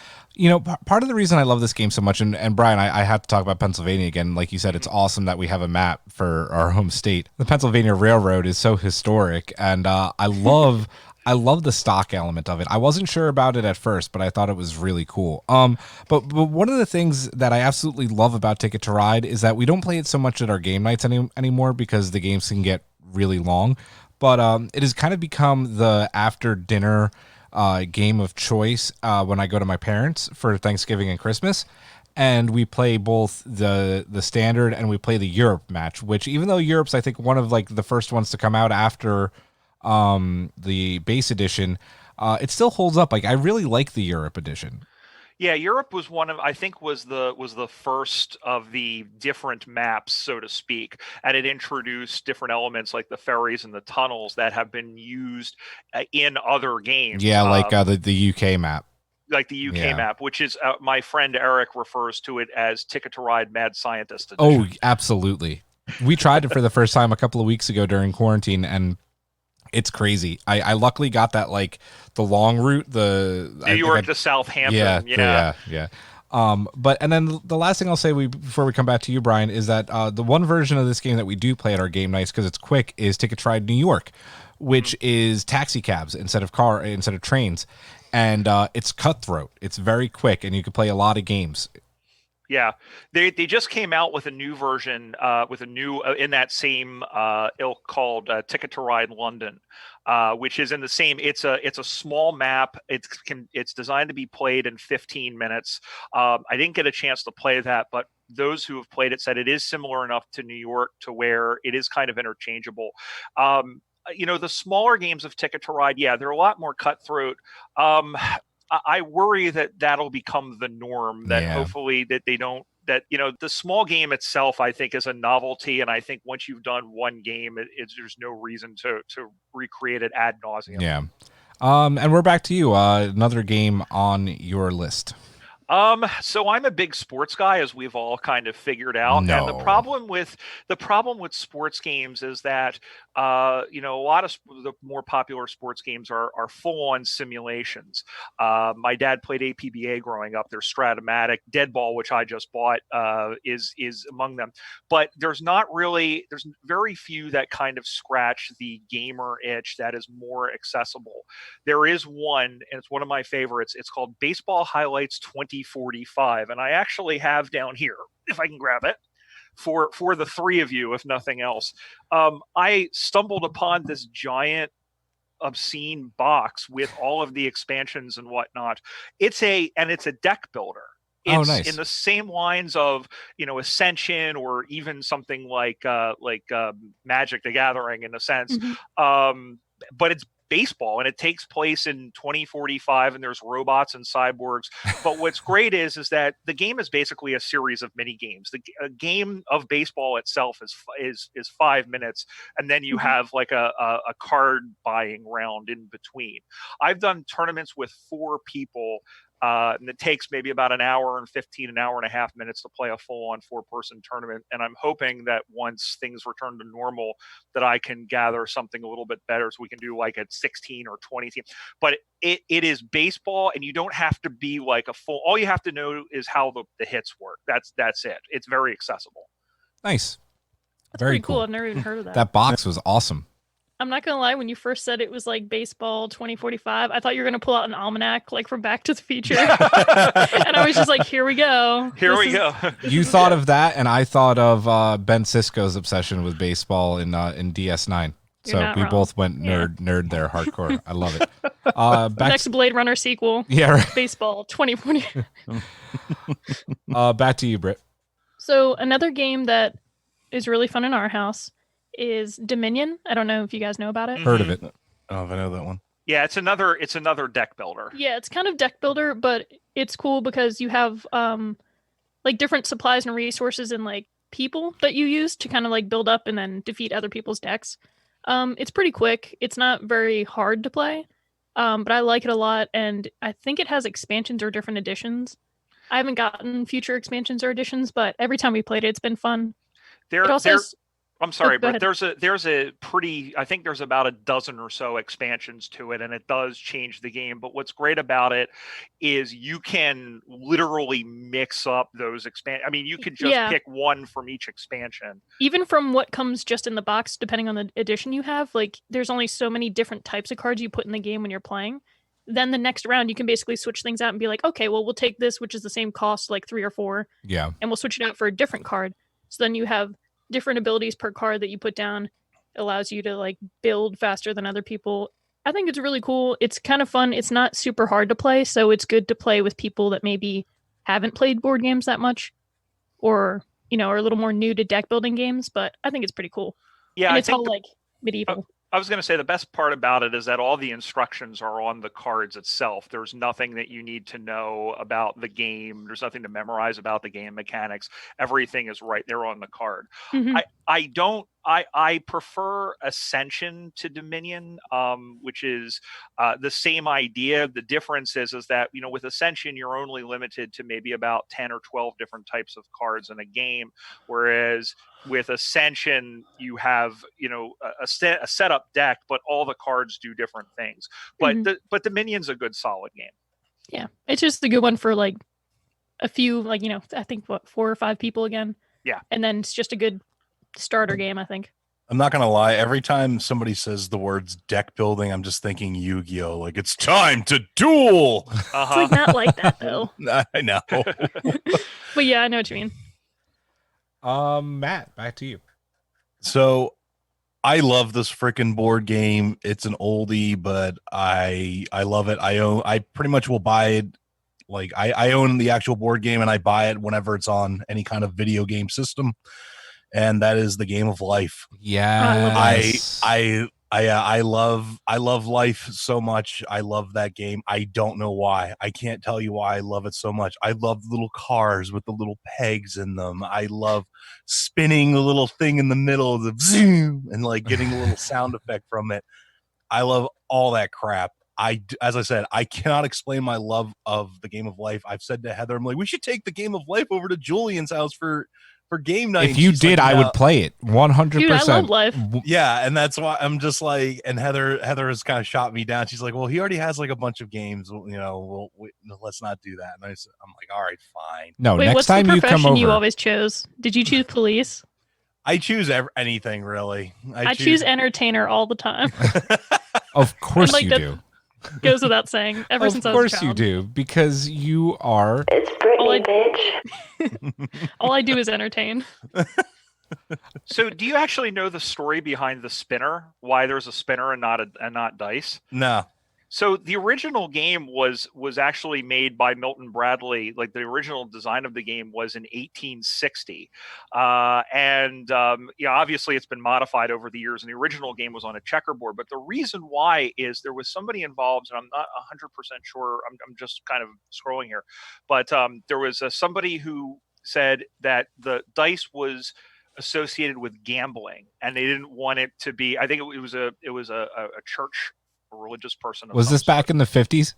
of the reason I love this game so much, and Brian, I have to talk about Pennsylvania again. Like you said, it's awesome that we have a map for our home state. The Pennsylvania Railroad is so historic, and I love the stock element of it. I wasn't sure about it at first, but I thought it was really cool. But one of the things that I absolutely love about Ticket to Ride is that we don't play it so much at our game nights anymore, because the games can get really long. But it has kind of become the after dinner game of choice when I go to my parents for Thanksgiving and Christmas. And we play both the standard and we play the Europe match, which, even though Europe's, I think, one of like the first ones to come out after the base edition, it still holds up. Like, I really like the Europe edition. Yeah, Europe was the first of the different maps, so to speak, and it introduced different elements like the ferries and the tunnels that have been used in other games. Yeah, like the UK map. Like the UK map, which is my friend Eric refers to it as Ticket to Ride Mad Scientist Edition. Oh, absolutely. We tried it for the first time a couple of weeks ago during quarantine, and it's crazy. I luckily got that, like, the long route. You were at the Southampton. Yeah. But then the last thing I'll say before we come back to you, Brian, is that the one version of this game that we do play at our game nights, because it's quick, is Ticket to Ride New York, which is taxi cabs instead of trains, and it's cutthroat. It's very quick, and you can play a lot of games. Yeah, they just came out with a new version, in that same ilk called Ticket to Ride London, which is in the same. It's a small map. It's designed to be played in 15 minutes. I didn't get a chance to play that, but those who have played it said it is similar enough to New York to where it is kind of interchangeable. The smaller games of Ticket to Ride, they're a lot more cutthroat. I worry that that'll become the norm, that hopefully that they don't, that, the small game itself, I think, is a novelty. And I think once you've done one game, there's no reason to recreate it ad nauseum. Yeah. And we're back to you. Another game on your list. So I'm a big sports guy, as we've all kind of figured out. No. And the problem with sports games is that, a lot of the more popular sports games are full-on simulations. My dad played APBA growing up. There's Stratomatic, Deadball, which I just bought, is among them. But there's very few that kind of scratch the gamer itch that is more accessible. There is one, and it's one of my favorites. It's called Baseball Highlights 2045, and I actually have down here, if I can grab it, for the three of you, if nothing else. I stumbled upon this giant, obscene box with all of the expansions and whatnot. It's a deck builder. It's nice. In the same lines of, Ascension, or even something like Magic the Gathering, in a sense. Mm-hmm. But it's baseball, and it takes place in 2045, and there's robots and cyborgs. But what's great is that the game is basically a series of mini games. A game of baseball itself is 5 minutes, and then you have like a card buying round in between. I've done tournaments with 4 people. And it takes maybe about an hour and 15, an hour and a half minutes to play a full-on 4-person tournament. And I'm hoping that once things return to normal, that I can gather something a little bit better so we can do like a 16 or 20 team. But it is baseball, and you don't have to be like a full. All you have to know is how the hits work. That's it. It's very accessible. Nice. That's Very pretty cool. I've never even heard of that. That box was awesome. I'm not gonna lie, when you first said it was like baseball 2045, I thought you were gonna pull out an almanac like from Back to the Future. And I was just like, here we go. Go. You thought of that, and I thought of Ben Sisko's obsession with baseball in DS9. So we wrong. both went nerd there, hardcore. I love it. Next Blade Runner sequel. Yeah, right. Baseball 2040. Back to you, Britt. So another game that is really fun in our house is Dominion. I don't know if you guys know about it. Heard of it. Oh, I know that one. Yeah, it's another deck builder. Yeah, it's kind of deck builder, but it's cool because you have like different supplies and resources and like people that you use to kind of like build up and then defeat other people's decks. It's pretty quick. It's not very hard to play, but I like it a lot, and I think it has expansions or different editions. I haven't gotten future expansions or editions, but every time we played it, it's been fun. I'm sorry, but there's a pretty, I think there's about a dozen or so expansions to it, and it does change the game. But what's great about it is you can literally mix up those I mean, you could just pick one from each expansion. Even from what comes just in the box, depending on the edition you have, like there's only so many different types of cards you put in the game when you're playing. Then the next round, you can basically switch things out and be like, okay, well, we'll take this, which is the same cost, like 3 or 4. Yeah. And we'll switch it out for a different card. So then you have different abilities per card that you put down. It allows you to like build faster than other people. I think it's really cool. It's kind of fun. It's not super hard to play, so it's good to play with people that maybe haven't played board games that much, or are a little more new to deck building games. But I think it's pretty cool. Yeah, and it's all like medieval. I was going to say the best part about it is that all the instructions are on the cards itself. There's nothing that you need to know about the game. There's nothing to memorize about the game mechanics. Everything is right there on the card. Mm-hmm. I prefer Ascension to Dominion, which is the same idea. The difference is that, with Ascension, you're only limited to maybe about 10 or 12 different types of cards in a game. Whereas with Ascension, you have, a setup deck, but all the cards do different things. But but Dominion's a good, solid game. Yeah. It's just a good one for like a few, I think 4 or 5 people again. Yeah. And then it's just a good starter game, I think. I'm not gonna lie. Every time somebody says the words deck building, I'm just thinking Yu-Gi-Oh! Like it's time to duel. It's like not like that though. I know. But yeah, I know what you mean. Matt, back to you. So I love this freaking board game. It's an oldie, but I love it. I pretty much will buy it. Like I own the actual board game, and I buy it whenever it's on any kind of video game system. And that is the Game of Life. Yeah, I love Life so much. I love that game. I don't know why. I can't tell you why I love it so much. I love little cars with the little pegs in them. I love spinning the little thing in the middle, the zoom, and like getting a little sound effect from it. I love all that crap. As I said, I cannot explain my love of the Game of Life. I've said to Heather, I'm like, we should take the Game of Life over to Julian's house for game night. If you did, like, I would play it 100%. Dude, I love Life. Yeah, and that's why I'm just like, and Heather has kind of shot me down. She's like, well, he already has like a bunch of games. Let's not do that. And I'm like, all right, fine. No, Wait, next what's time the you come profession over, you always chose? Did you choose police? I choose anything really. I choose entertainer all the time. Of course like you that do. Goes without saying. Ever since I was a Of course you child. do, because you are. It's Brittany, bitch. All I do is entertain. So, do you actually know the story behind the spinner? Why there's a spinner and not dice? No. So the original game was actually made by Milton Bradley. Like the original design of the game was in 1860, and obviously it's been modified over the years. And the original game was on a checkerboard. But the reason why is there was somebody involved, and I'm not 100% sure. I'm just kind of scrolling here, but there was somebody who said that the dice was associated with gambling, and they didn't want it to be. I think it was a church. A religious person. Was this back in the 50s?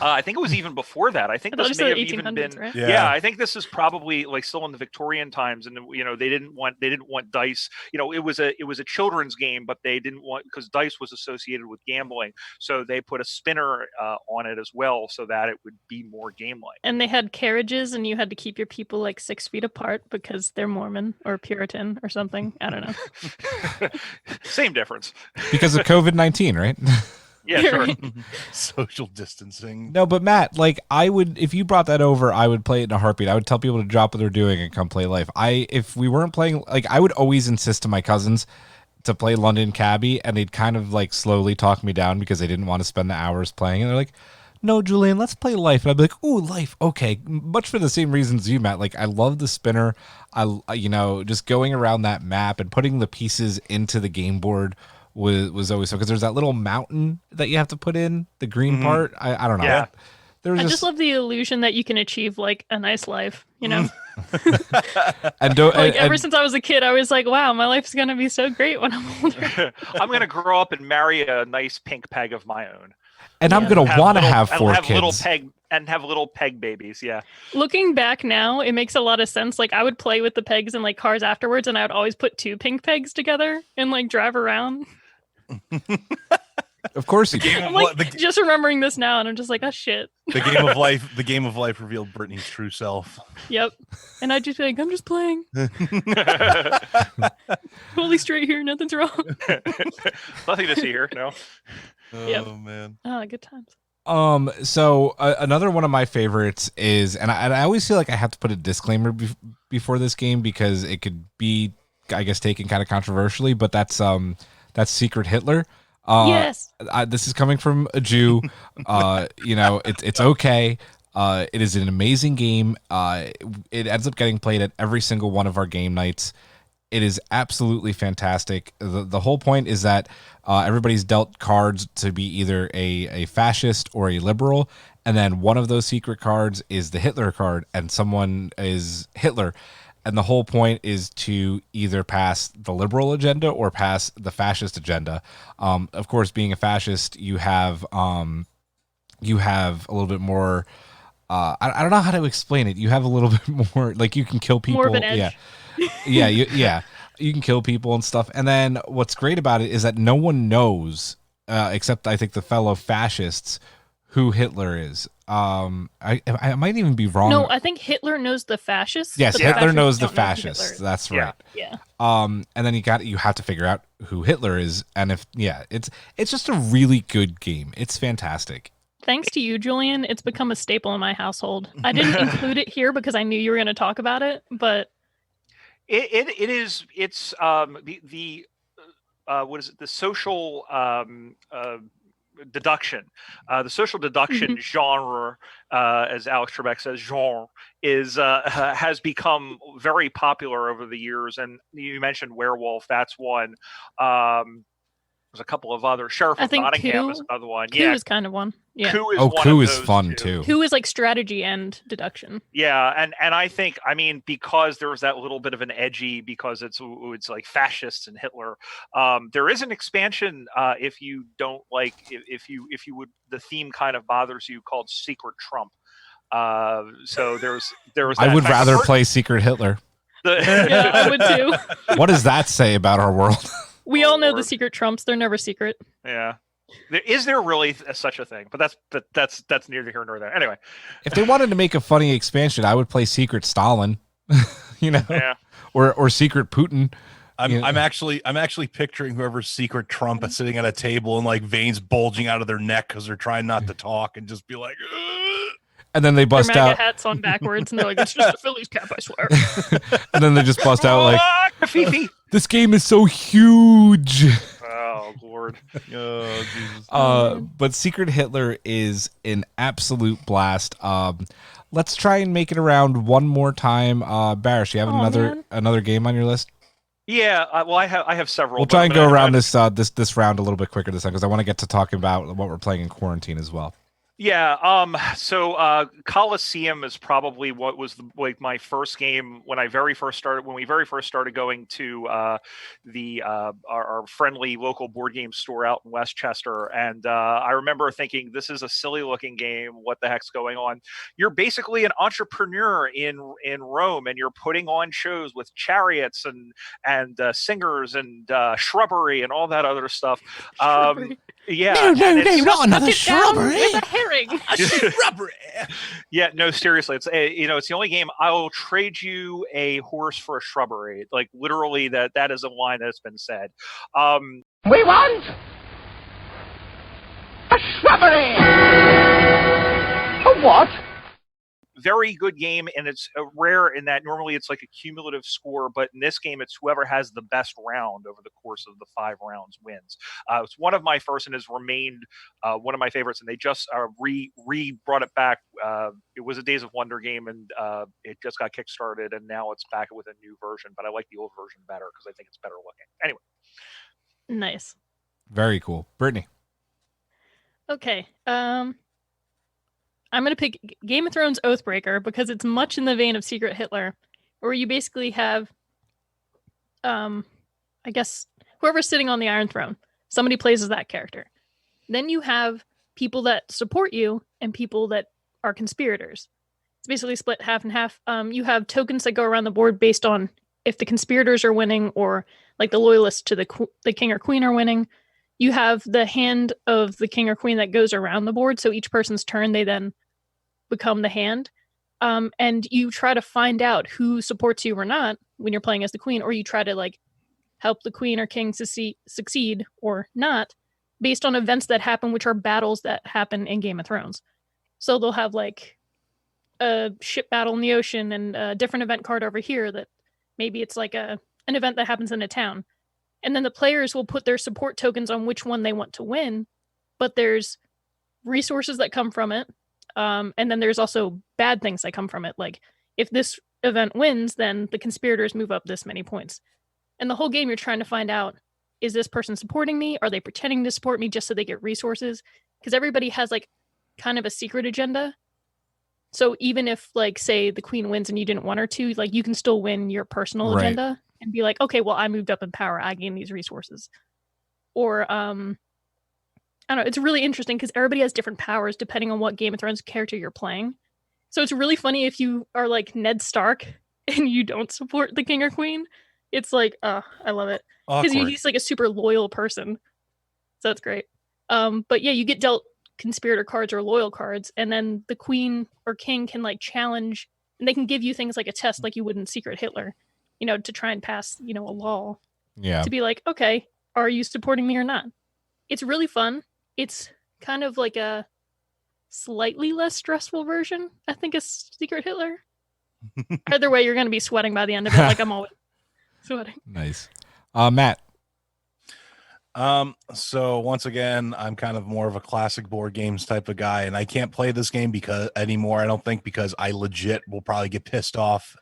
I think it was even before that. I think this may have even been. Right? Yeah, I think this is probably like still in the Victorian times, and they didn't want dice. It was a children's game, but they didn't want, because dice was associated with gambling, so they put a spinner on it as well, so that it would be more game-like. And they had carriages, and you had to keep your people like 6 feet apart because they're Mormon or Puritan or something. I don't know. Same difference. Because of COVID-19, right? Yeah, sure. Social distancing. No, but Matt, like I would, if you brought that over, I would play it in a heartbeat. I would tell people to drop what they're doing and come play Life. If we weren't playing, like I would always insist to my cousins to play London Cabbie, and they'd kind of like slowly talk me down because they didn't want to spend the hours playing. And they're like, "No, Julian, let's play Life." And I'd be like, "Ooh, Life, okay." Much for the same reasons you, Matt. Like I love the spinner. Just going around that map and putting the pieces into the game board was always so, because there's that little mountain that you have to put in the green part. I don't know. Yeah. I just love the illusion that you can achieve like a nice life, and ever since I was a kid, I was like, wow, my life's gonna be so great when I'm older. I'm gonna grow up and marry a nice pink peg of my own, and I'm gonna want to have 4 kids. Have little peg babies. Yeah. Looking back now, it makes a lot of sense. Like I would play with the pegs in like cars afterwards, and I would always put 2 pink pegs together and like drive around. Of course you do. I'm like just remembering this now, and I'm just like, oh shit. The game of life revealed Brittany's true self. Yep. And I'd just be like, I'm just playing. Totally straight here, nothing's wrong. Nothing to see here. No. Oh man. Oh, good times. So another one of my favorites is, and I always feel like I have to put a disclaimer before this game because it could be, I guess, taken kind of controversially, but that's Secret Hitler. Yes. This is coming from a Jew. It's okay. It is an amazing game. It ends up getting played at every single one of our game nights. It is absolutely fantastic. The whole point is that everybody's dealt cards to be either a fascist or a liberal, and then one of those secret cards is the Hitler card, and someone is Hitler. And the whole point is to either pass the liberal agenda or pass the fascist agenda. Of course, being a fascist, you have a little bit more. I don't know how to explain it. You have a little bit more, like you can kill people. More of an edge. Yeah. You can kill people and stuff. And then what's great about it is that no one knows, except I think the fellow fascists, who Hitler is. I might even be wrong. No, I think Hitler knows the fascists. Yes, but Hitler knows the don't know who fascists. Hitler is. That's right. Yeah. And then you have to figure out who Hitler is, and it's just a really good game. It's fantastic. Thanks to you, Julian, it's become a staple in my household. I didn't include it here because I knew you were going to talk about it, but it's the what is it? The social deduction. The social deduction genre, as Alex Trebek says, genre is has become very popular over the years. And you mentioned Werewolf. That's one. There's a couple of other. Sheriff of Nottingham is another one. Coup is kind of one. Yeah. Coup is fun too. Coup is like strategy and deduction. Yeah, and I think, because there was that little bit of an edgy, because it's like fascists and Hitler. There is an expansion if you don't like, if you would, the theme kind of bothers you, called Secret Trump. So there was. I would rather play Secret Hitler. Yeah, I would too. What does that say about our world? We all know the secret Trumps. They're never secret. Yeah. Is there really such a thing? But that's neither here nor there. Anyway. If they wanted to make a funny expansion, I would play Secret Stalin. Yeah. Or Secret Putin. I'm actually picturing whoever's Secret Trump is sitting at a table and like veins bulging out of their neck because they're trying not to talk, and just be like, ugh. And then they bust their out hats on backwards, and they're like, "It's just a Phillies cap, I swear." And then they just bust out like, Fifi. "This game is so huge." Oh Lord. Lord. Oh, Jesus. But Secret Hitler is an absolute blast. Let's try and make it around one more time. Barrish, you have another game on your list? Yeah, well, I have several. We'll try and go around this round a little bit quicker this time because I want to get to talking about what we're playing in quarantine as well. Yeah. So Coliseum is probably what was my first game when we very first started going to our friendly local board game store out in Westchester, and I remember thinking, this is a silly looking game. What the heck's going on? You're basically an entrepreneur in Rome, and you're putting on shows with chariots and singers and shrubbery and all that other stuff. Yeah, no, not another shrubbery. With a herring. A shrubbery. Yeah, no, seriously, it's it's the only game I will trade you a horse for a shrubbery. Like literally, that is a line that's been said. We want a shrubbery. A what? Very good game, and it's rare in that normally it's like a cumulative score, but in this game it's whoever has the best round over the course of the 5 rounds wins. It's one of my first and has remained one of my favorites, and they just brought it back. It was a Days of Wonder game, and it just got kickstarted, and now it's back with a new version, but I like the old version better because I think it's better looking. Anyway. Nice. Very cool. Brittany. Okay. I'm going to pick Game of Thrones Oathbreaker because it's much in the vein of Secret Hitler, where you basically have, I guess, whoever's sitting on the Iron Throne, somebody plays as that character. Then you have people that support you and people that are conspirators. It's basically split half and half. You have tokens that go around the board based on if the conspirators are winning or like the loyalists to the king or queen are winning. You have the hand of the king or queen that goes around the board. So each person's turn, they then become the hand. And you try to find out who supports you or not when you're playing as the queen, or you try to like help the queen or king succeed or not based on events that happen, which are battles that happen in Game of Thrones. So they'll have like a ship battle in the ocean and a different event card over here that maybe it's like an event that happens in a town. And then the players will put their support tokens on which one they want to win, but there's resources that come from it. And then there's also bad things that come from it. Like if this event wins, then the conspirators move up this many points. And the whole game, you're trying to find out, is this person supporting me? Are they pretending to support me just so they get resources? Because everybody has like kind of a secret agenda. So even if like, say the queen wins and you didn't want her to, like you can still win your personal agenda and be like, okay, well, I moved up in power. I gained these resources. Or, I don't know, it's really interesting because everybody has different powers depending on what Game of Thrones character you're playing. So it's really funny if you are like Ned Stark and you don't support the king or queen. It's like, I love it. Because he's like a super loyal person. So that's great. But yeah, you get dealt conspirator cards or loyal cards, and then the queen or king can like challenge, and they can give you things like a test like you would in Secret Hitler, to try and pass, a law. Yeah. To be like, okay, are you supporting me or not? It's really fun. It's kind of like a slightly less stressful version, I think, of Secret Hitler. Either way, you're going to be sweating by the end of it, like I'm always sweating. Nice. Matt. So once again, I'm kind of more of a classic board games type of guy, and I can't play this game anymore. I don't think because I legit will probably get pissed off.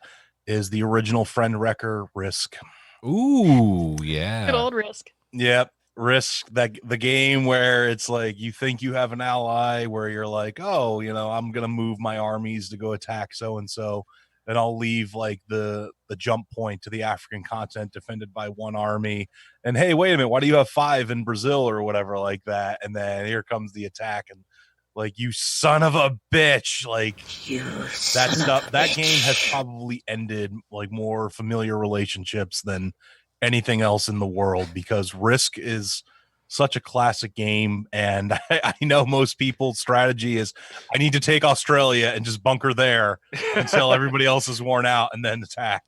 Is the original Friend Wrecker Risk? Ooh, yeah. Good old Risk. Yep. Risk, that the game where it's like you think you have an ally, where you're like, oh, I'm gonna move my armies to go attack so and so, and I'll leave like the jump point to the African continent defended by one army, and hey, wait a minute, why do you have 5 in Brazil or whatever like that? And then here comes the attack, and like, you son of a bitch, like that stuff. That game has probably ended like more familiar relationships than anything else in the world, because Risk is such a classic game. And I know most people's strategy is, I need to take Australia and just bunker there until everybody else is worn out and then attack.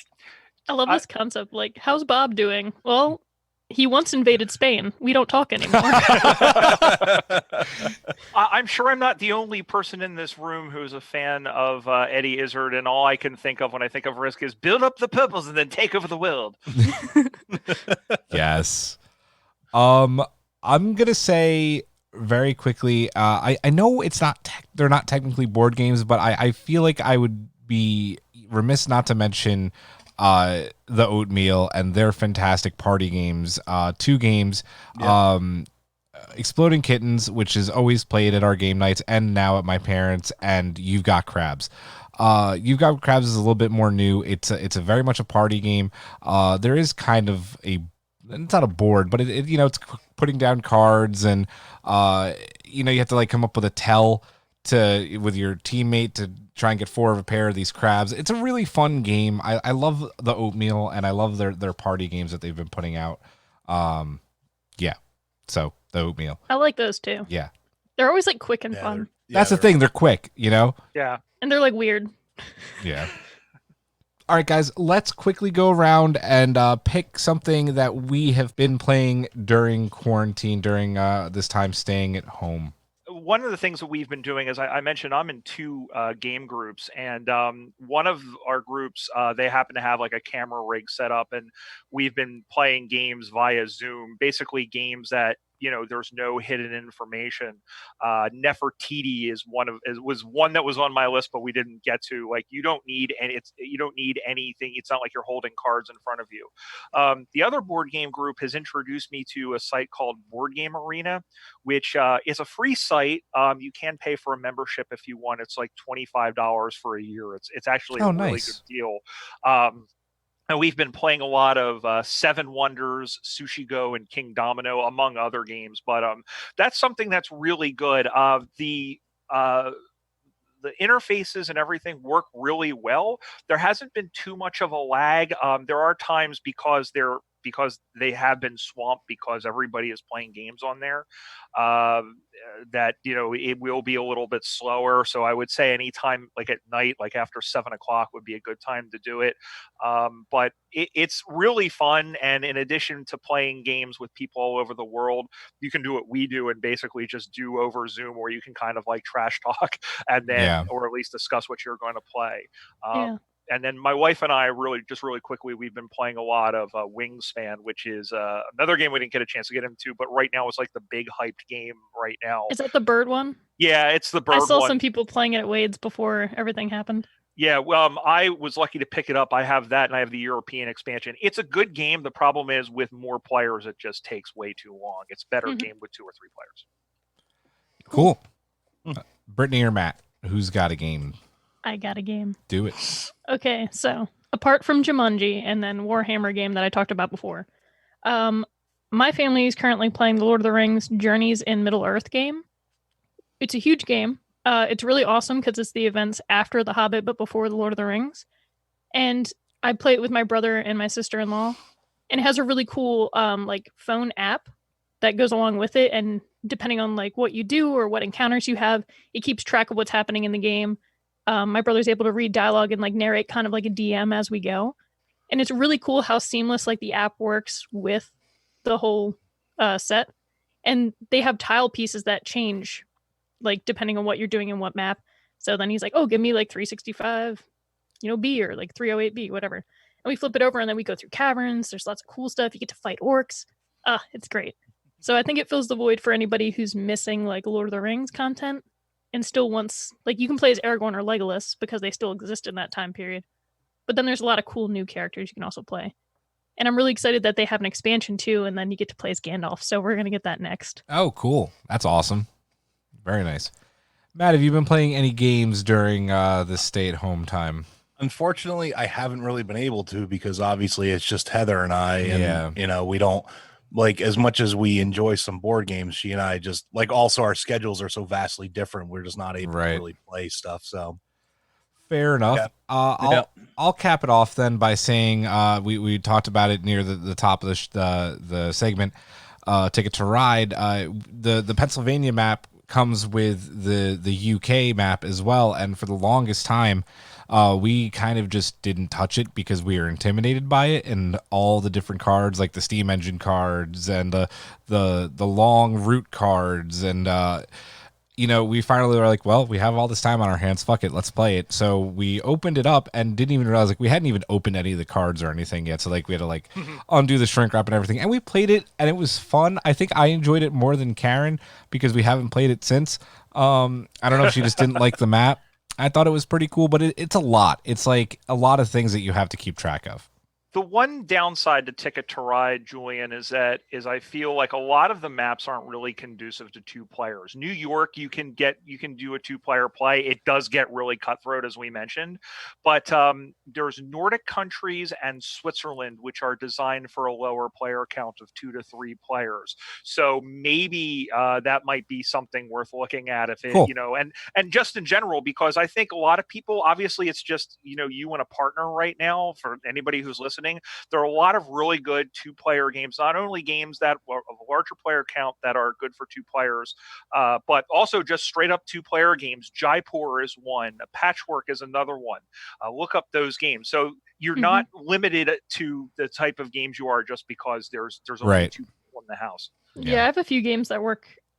I love this concept. Like, how's Bob doing? Well, he once invaded Spain. We don't talk anymore. I'm sure I'm not the only person in this room who's a fan of Eddie Izzard, and all I can think of when I think of Risk is build up the purples and then take over the world. Yes. I'm gonna say very quickly. I know it's not. They're not technically board games, but I feel like I would be remiss not to mention the Oatmeal and their fantastic party games. 2 games. Yeah. Exploding Kittens, which is always played at our game nights and now at my parents', and You've Got Crabs. You've Got Crabs is a little bit more new. It's a very much a party game. There is kind of it's not a board, but it's putting down cards, and you have to like come up with a tell with your teammate to try and get 4 of a pair of these crabs. It's a really fun game. I love the Oatmeal, and I love their party games that they've been putting out. Yeah. So the Oatmeal. I like those too. Yeah. They're always like quick and fun. That's the thing. They're quick, Yeah. And they're like weird. Yeah. All right, guys, let's quickly go around and pick something that we have been playing during quarantine, during this time staying at home. One of the things that we've been doing, as I mentioned, I'm in 2 game groups, and one of our groups, they happen to have like a camera rig set up, and we've been playing games via Zoom, basically games that there's no hidden information. Nefertiti was one that was on my list, but we didn't get to. Like, you don't need anything. It's not like you're holding cards in front of you. The other board game group has introduced me to a site called Board Game Arena, which is a free site. You can pay for a membership if you want. It's like $25 for a year. It's actually a really good deal. And we've been playing a lot of Seven Wonders, Sushi Go, and King Domino, among other games. But that's something that's really good. The interfaces and everything work really well. There hasn't been too much of a lag. There are times because they have been swamped because everybody is playing games on there, that it will be a little bit slower. So I would say anytime, like at night, like after 7 o'clock would be a good time to do it. But it's really fun, and in addition to playing games with people all over the world, you can do what we do and basically just do over Zoom, where you can kind of like trash talk and then or at least discuss what you're going to play. And then my wife and I really quickly, we've been playing a lot of Wingspan, which is another game we didn't get a chance to get into, but right now it's like the big hyped game right now. Is that the bird one? Yeah, it's the bird one. I saw some people playing it at Wade's before everything happened. Yeah, well, I was lucky to pick it up. I have that, and I have the European expansion. It's a good game. The problem is with more players, it just takes way too long. It's better game with 2 or 3 players. Cool. Brittany or Matt, who's got a game? I got a game. Do it. Okay, so apart from Jumanji and then Warhammer game that I talked about before, my family is currently playing the Lord of the Rings Journeys in Middle-earth game. It's a huge game. It's really awesome because it's the events after The Hobbit but before the Lord of the Rings. And I play it with my brother and my sister-in-law. And it has a really cool like phone app that goes along with it. And depending on like what you do or what encounters you have, it keeps track of what's happening in the game. My brother's able to read dialogue and like narrate kind of like a DM as we go. And it's really cool how seamless like the app works with the whole set. And they have tile pieces that change like depending on what you're doing and what map. So then he's like, oh, give me like 365, B or like 308B, whatever. And we flip it over and then we go through caverns. There's lots of cool stuff. You get to fight orcs. It's great. So I think it fills the void for anybody who's missing like Lord of the Rings content and still wants, like, you can play as Aragorn or Legolas because they still exist in that time period. But then there's a lot of cool new characters you can also play. And I'm really excited that they have an expansion too, and then you get to play as Gandalf. So we're going to get that next. Oh, cool. That's awesome. Very nice. Matt, have you been playing any games during this stay-at-home time? Unfortunately, I haven't really been able to because obviously it's just Heather and I. And, we don't, like, as much as we enjoy some board games, she and I just, like, also our schedules are so vastly different. We're just not able to really play stuff. So fair enough. I'll cap it off then by saying we talked about it near the top of the segment. Ticket to Ride. The Pennsylvania map comes with the UK map as well, and for the longest time we kind of just didn't touch it because we were intimidated by it and all the different cards, like the steam engine cards and the long route cards, and we finally were like, well, we have all this time on our hands. Fuck it, let's play it. So we opened it up and didn't even realize we hadn't even opened any of the cards or anything yet. So we had to undo the shrink wrap and everything. And we played it and it was fun. I think I enjoyed it more than Karen because we haven't played it since. I don't know if she just didn't like the map. I thought it was pretty cool, but it's a lot. It's like a lot of things that you have to keep track of. The one downside to Ticket to Ride, Julian, is I feel like a lot of the maps aren't really conducive to two players. New York, you can do a two-player play. It does get really cutthroat, as we mentioned, but there's Nordic countries and Switzerland, which are designed for a lower player count of 2 to 3 players. So maybe that might be something worth looking at if it, cool. And just in general, because I think a lot of people, obviously, it's just you and a partner right now. For anybody who's listening, there are a lot of really good 2-player games, not only games that are of a larger player count that are good for 2 players, but also just straight up 2-player games. Jaipur is one, Patchwork is another one. Look up those games. So you're not limited to the type of games you are just because there's only 2 people in the house. Yeah, I have a few games that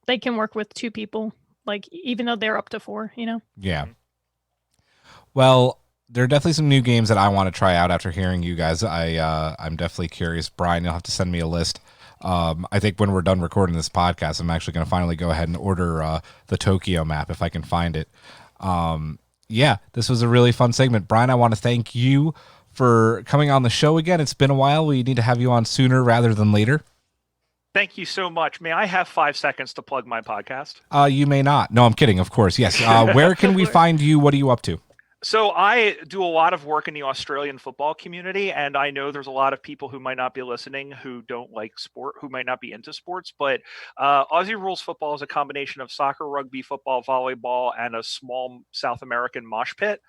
they can work with 2 people, like even though they're up to 4, Yeah. Well, there are definitely some new games that I want to try out after hearing you guys. I'm definitely curious. Brian, you'll have to send me a list. I think when we're done recording this podcast, I'm actually going to finally go ahead and order the Tokyo map if I can find it. Yeah, this was a really fun segment. Brian, I want to thank you for coming on the show again. It's been a while. We need to have you on sooner rather than later. Thank you so much. May I have 5 seconds to plug my podcast? You may not. No, I'm kidding, of course. Yes. Where can we find you? What are you up to? So I do a lot of work in the Australian football community, and I know there's a lot of people who might not be listening who don't like sport, who might not be into sports, but Aussie Rules Football is a combination of soccer, rugby, football, volleyball, and a small South American mosh pit.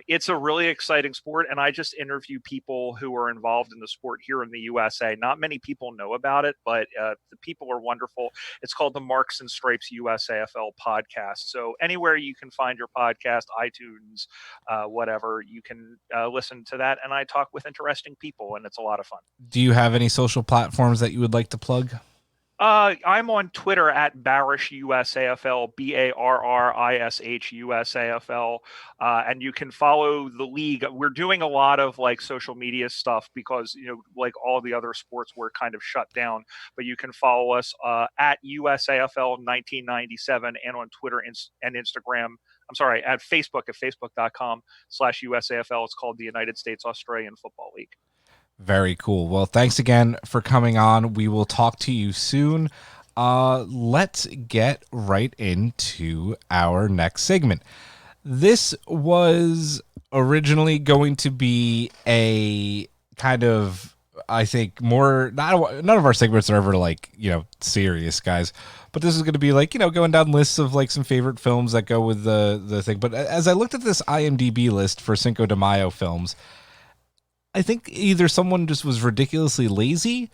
It's a really exciting sport, and I just interview people who are involved in the sport here in the USA. Not many people know about it, but the people are wonderful. It's called the Marks and Stripes USAFL podcast. So anywhere you can find your podcast, iTunes, whatever, you can listen to that, and I talk with interesting people, and it's a lot of fun. Do you have any social platforms that you would like to plug? I'm on Twitter at Barrish USAFL, BARRISH USAFL, and you can follow the league. We're doing a lot of social media stuff because like all the other sports we're kind of shut down, but you can follow us at USAFL 1997 and on Twitter and Instagram. I'm sorry, at Facebook at facebook.com/USAFL. It's called the United States Australian Football League. Very cool. Well, thanks again for coming on. We will talk to you soon. Let's get right into our next segment. This was originally going to be a kind of, I think, more, none of our segments are ever serious, guys. But this is going to be going down lists of some favorite films that go with the thing. But as I looked at this IMDb list for Cinco de Mayo films, I think either someone just was ridiculously lazy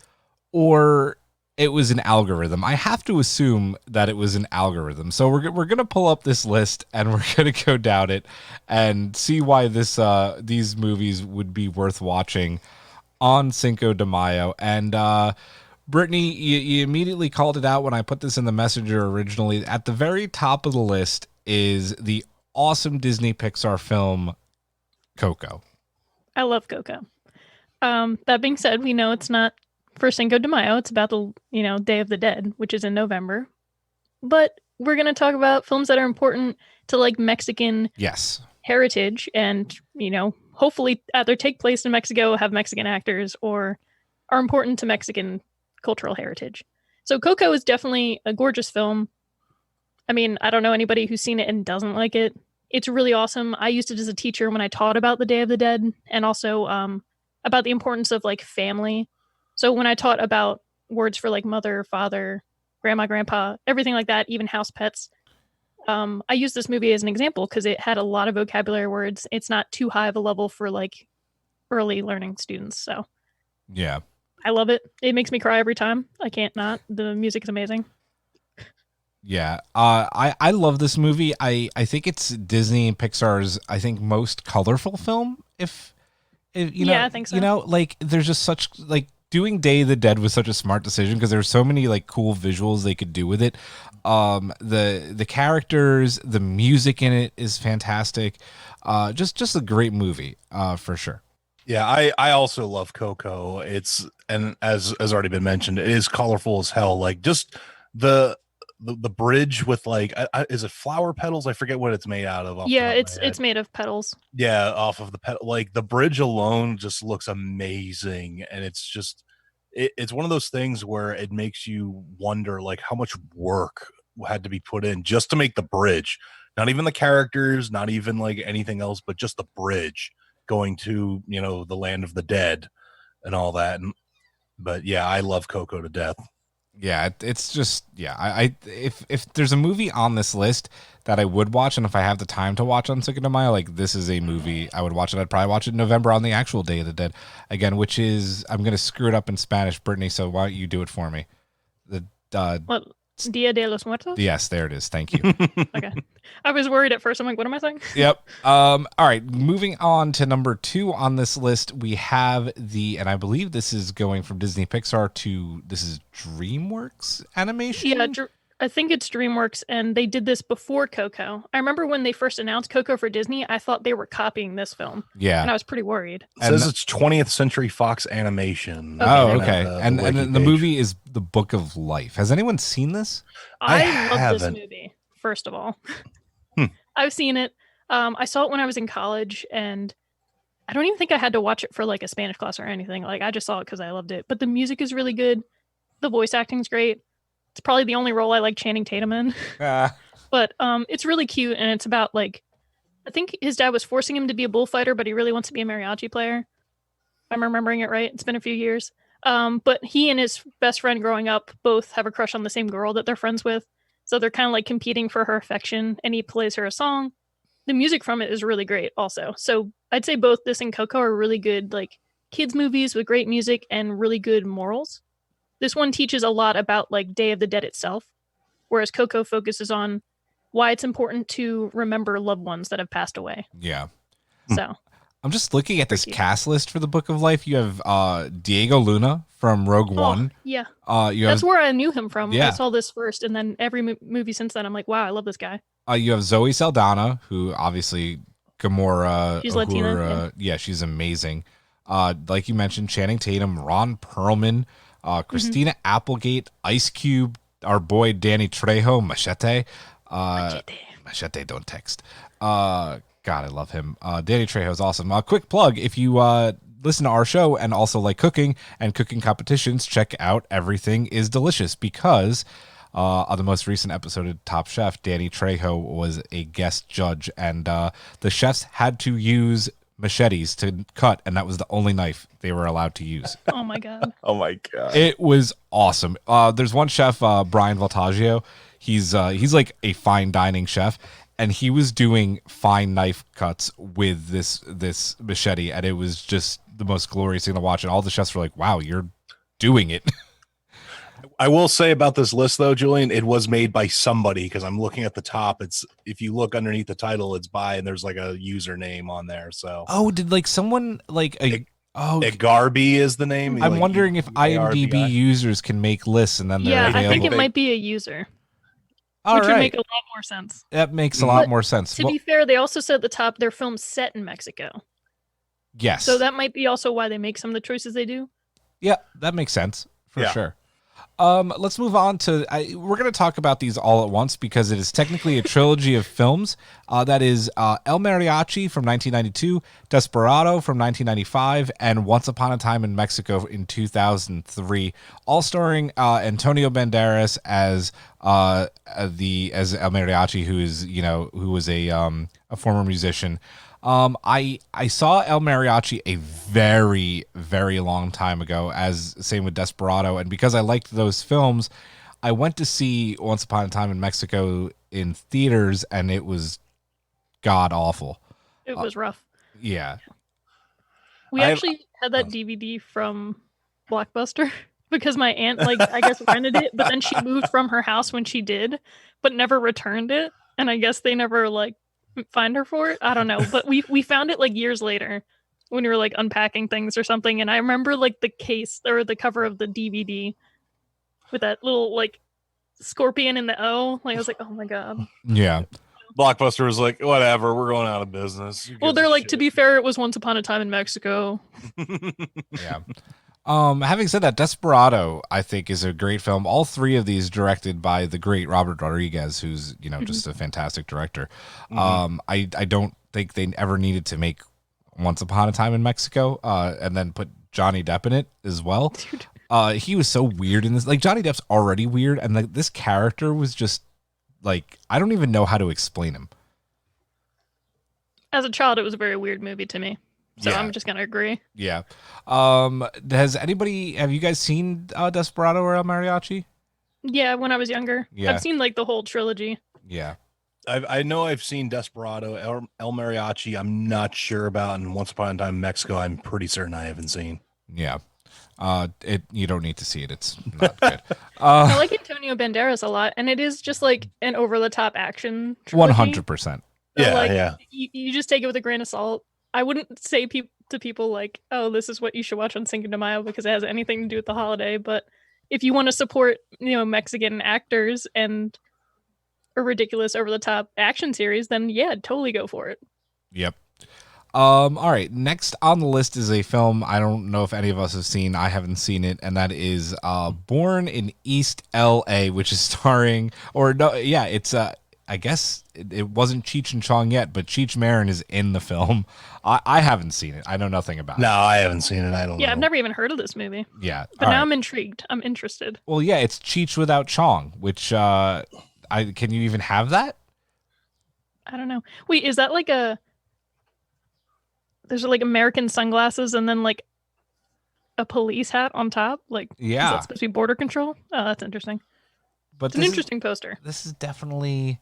or it was an algorithm. I have to assume that it was an algorithm. So we're going to pull up this list and we're going to go down it and see why these movies would be worth watching on Cinco de Mayo. And Brittany, you immediately called it out when I put this in the messenger originally. At the very top of the list is the awesome Disney Pixar film Coco. I love Coco. That being said, we know it's not for Cinco de Mayo. It's about the Day of the Dead, which is in November. But we're going to talk about films that are important to Mexican heritage, and hopefully either take place in Mexico, have Mexican actors, or are important to Mexican cultural heritage. So Coco is definitely a gorgeous film. I mean, I don't know anybody who's seen it and doesn't like it. It's really awesome. I used it as a teacher when I taught about the Day of the Dead, and also about the importance of family. So when I taught about words for mother, father, grandma, grandpa, everything like that, even house pets, I used this movie as an example because it had a lot of vocabulary words. It's not too high of a level for early learning students. So yeah, I love it. It makes me cry every time. I can't not. The music is amazing. Yeah, I love this movie. I think it's Disney and Pixar's most colorful film. If yeah, I think so. There's just such doing Day of the Dead was such a smart decision because there's so many like cool visuals they could do with it. The characters, the music in it is fantastic. Just a great movie, for sure. Yeah, I also love Coco. And as already been mentioned, it is colorful as hell. Like just the bridge with like, is it flower petals? I forget what it's made out of. Yeah, it's made of petals. Yeah, off of the petal. Like the bridge alone just looks amazing, and it's just it's one of those things where it makes you wonder like how much work had to be put in just to make the bridge. Not even the characters, not even like anything else, but just the bridge going to, the land of the dead and all that. But yeah, I love Coco to death. Yeah, it's just, I if there's a movie on this list that I would watch, and if I have the time to watch on Cinco de Mayo, like this is a movie I would watch it. I'd probably watch it in November on the actual Day of the Dead again, which is, I'm going to screw it up in Spanish, Brittany, so why don't you do it for me? What? Dia de los Muertos? Yes, there it is. Thank you. Okay. I was worried at first. I'm like, what am I saying? Yep. All right. Moving on to number 2 on this list, we have and I believe this is going from Disney Pixar to, this is DreamWorks animation? Yeah, I think it's DreamWorks, and they did this before Coco. I remember when they first announced Coco for Disney, I thought they were copying this film. Yeah. And I was pretty worried. It says it's 20th Century Fox Animation. Okay. And the movie is The Book of Life. Has anyone seen this? I love this movie, first of all. I've seen it. I saw it when I was in college, and I don't even think I had to watch it for like a Spanish class or anything. Like I just saw it because I loved it. But the music is really good. The voice acting's great. It's probably the only role I like Channing Tatum in. But it's really cute, and it's about like, I think his dad was forcing him to be a bullfighter, but he really wants to be a mariachi player. If I'm remembering it right. It's been a few years. But he and his best friend growing up both have a crush on the same girl that they're friends with. So they're kind of like competing for her affection, and he plays her a song. The music from it is really great also. So I'd say both this and Coco are really good, like kids movies with great music and really good morals. This one teaches a lot about like Day of the Dead itself, whereas Coco focuses on why it's important to remember loved ones that have passed away. Yeah. So I'm just looking at this cast list for the Book of Life. You have Diego Luna from Rogue One. Yeah. That's where I knew him from. Yeah. I saw this first, and then every movie since then, I'm like, wow, I love this guy. You have Zoe Saldana, who obviously Gamora. She's Latina. Yeah, she's amazing. Like you mentioned, Channing Tatum, Ron Perlman, Christina Applegate, Ice Cube, our boy Danny Trejo, Machete. Machete, don't text. God, I love him. Danny Trejo is awesome. Quick plug, if you listen to our show and also like cooking and cooking competitions, check out Everything is Delicious, because on the most recent episode of Top Chef, Danny Trejo was a guest judge, and the chefs had to use machetes to cut, and that was the only knife they were allowed to use. Oh my god. Oh my god. It was awesome. There's one chef, Brian Voltaggio. He's like a fine dining chef, and he was doing fine knife cuts with this machete, and it was just the most glorious thing to watch. And all the chefs were like, "Wow, you're doing it." I will say about this list though, Julian, it was made by somebody, because I'm looking at the top. It's, if you look underneath the title, it's by, and there's like a username on there. So did like someone like Garby is the name. I'm wondering if IMDb users can make lists and then they're available. I think it might be a user. All which right. would make a lot more sense. That makes a lot more sense. To be fair, they also said at the top they're films set in Mexico. Yes. So that might be also why they make some of the choices they do. Yeah, that makes sense for sure. Let's move on to, we're going to talk about these all at once because it is technically a trilogy of films. That is El Mariachi from 1992, Desperado from 1995, and Once Upon a Time in Mexico in 2003, all starring Antonio Banderas as El Mariachi, who was a former musician. I saw El Mariachi a very, very long time ago, as same with Desperado. And because I liked those films, I went to see Once Upon a Time in Mexico in theaters, and it was god awful. It was rough. Yeah. We actually had that DVD from Blockbuster because my aunt, I guess rented it, but then she moved from her house when she did, but never returned it. And I guess they never find her for it. I don't know, but we found it years later. when we were like unpacking things or something, and I remember like the case or the cover of the DVD with that little like scorpion in the O. Like I was like, oh my god. Yeah. Blockbuster was like, whatever, we're going out of business. Who Well, gives they're a like, shit? to be fair, it was Once Upon a Time in Mexico. Yeah. Having said that, Desperado, I think, is a great film. All three of these directed by the great Robert Rodriguez, who's, just a fantastic director. I don't think they ever needed to make Once Upon a Time in Mexico, and then put Johnny Depp in it as well. Dude. He was so weird in this. Like, Johnny Depp's already weird, and like this character was just like, I don't even know how to explain him. As a child, it was a very weird movie to me. So Yeah. I'm just gonna agree. Yeah. Have you guys seen Desperado or El Mariachi? Yeah, when I was younger. Yeah. I've seen like the whole trilogy. Yeah. I know I've seen Desperado, El Mariachi. I'm not sure about, and Once Upon a Time in Mexico. I'm pretty certain I haven't seen. Yeah. You don't need to see it. It's not good. I like Antonio Banderas a lot, and it is just like an over-the-top action trilogy. 100%. So, Yeah, like, yeah. You just take it with a grain of salt. I wouldn't say to people like, oh, this is what you should watch on Cinco de Mayo because it has anything to do with the holiday. But if you want to support, Mexican actors and a ridiculous over-the-top action series, then yeah, totally go for it. Yep. All right. Next on the list is a film I don't know if any of us have seen. I haven't seen it, and that is Born in East L.A., which is starring, it's I guess it wasn't Cheech and Chong yet, but Cheech Marin is in the film. I haven't seen it. I know nothing about it. No, I haven't seen it. I don't know. Yeah, I've never even heard of this movie. Yeah. But all now right. I'm intrigued. I'm interested. Well, yeah, it's Cheech without Chong, which can you even have that? I don't know. Wait, is that like there's like American sunglasses and then like a police hat on top? Like, is Yeah. that supposed to be border control? Oh, that's interesting. But It's an interesting poster. This is definitely.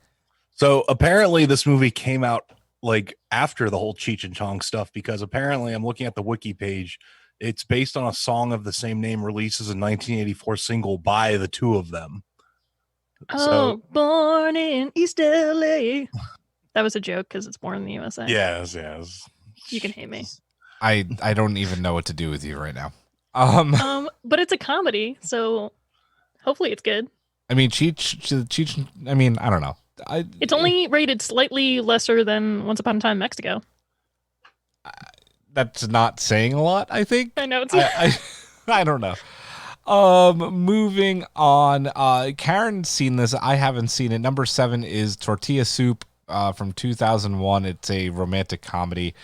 So apparently this movie came out like after the whole Cheech and Chong stuff, because apparently I'm looking at the wiki page. It's based on a song of the same name released as a 1984 single by the two of them. Oh, Born in East LA. That was a joke because it's born in the USA. Yes. You can hate me. I don't even know what to do with you right now. But it's a comedy, so hopefully it's good. I mean, Cheech. I mean, I don't know. It's only rated slightly lesser than Once Upon a Time in Mexico. That's not saying a lot, I think. I know it's. I don't know. Moving on. Karen's seen this. I haven't seen it. Number 7 is Tortilla Soup from 2001. It's a romantic comedy,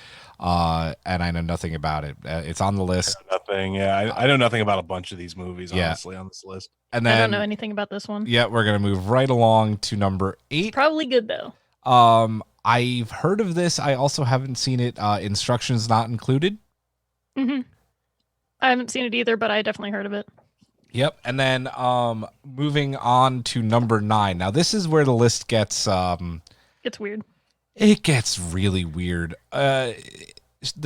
and I know nothing about it. It's on the list. Nothing. Yeah, I know nothing about a bunch of these movies, Yeah. honestly, on this list. And I then, don't know anything about this one. yeah, we're gonna move right along to number 8. Probably good though. I've heard of this. I also haven't seen it. Instructions not included. I haven't seen it either, but I definitely heard of it. Yep. And then moving on to number 9. Now this is where the list gets It's weird. it gets really weird. The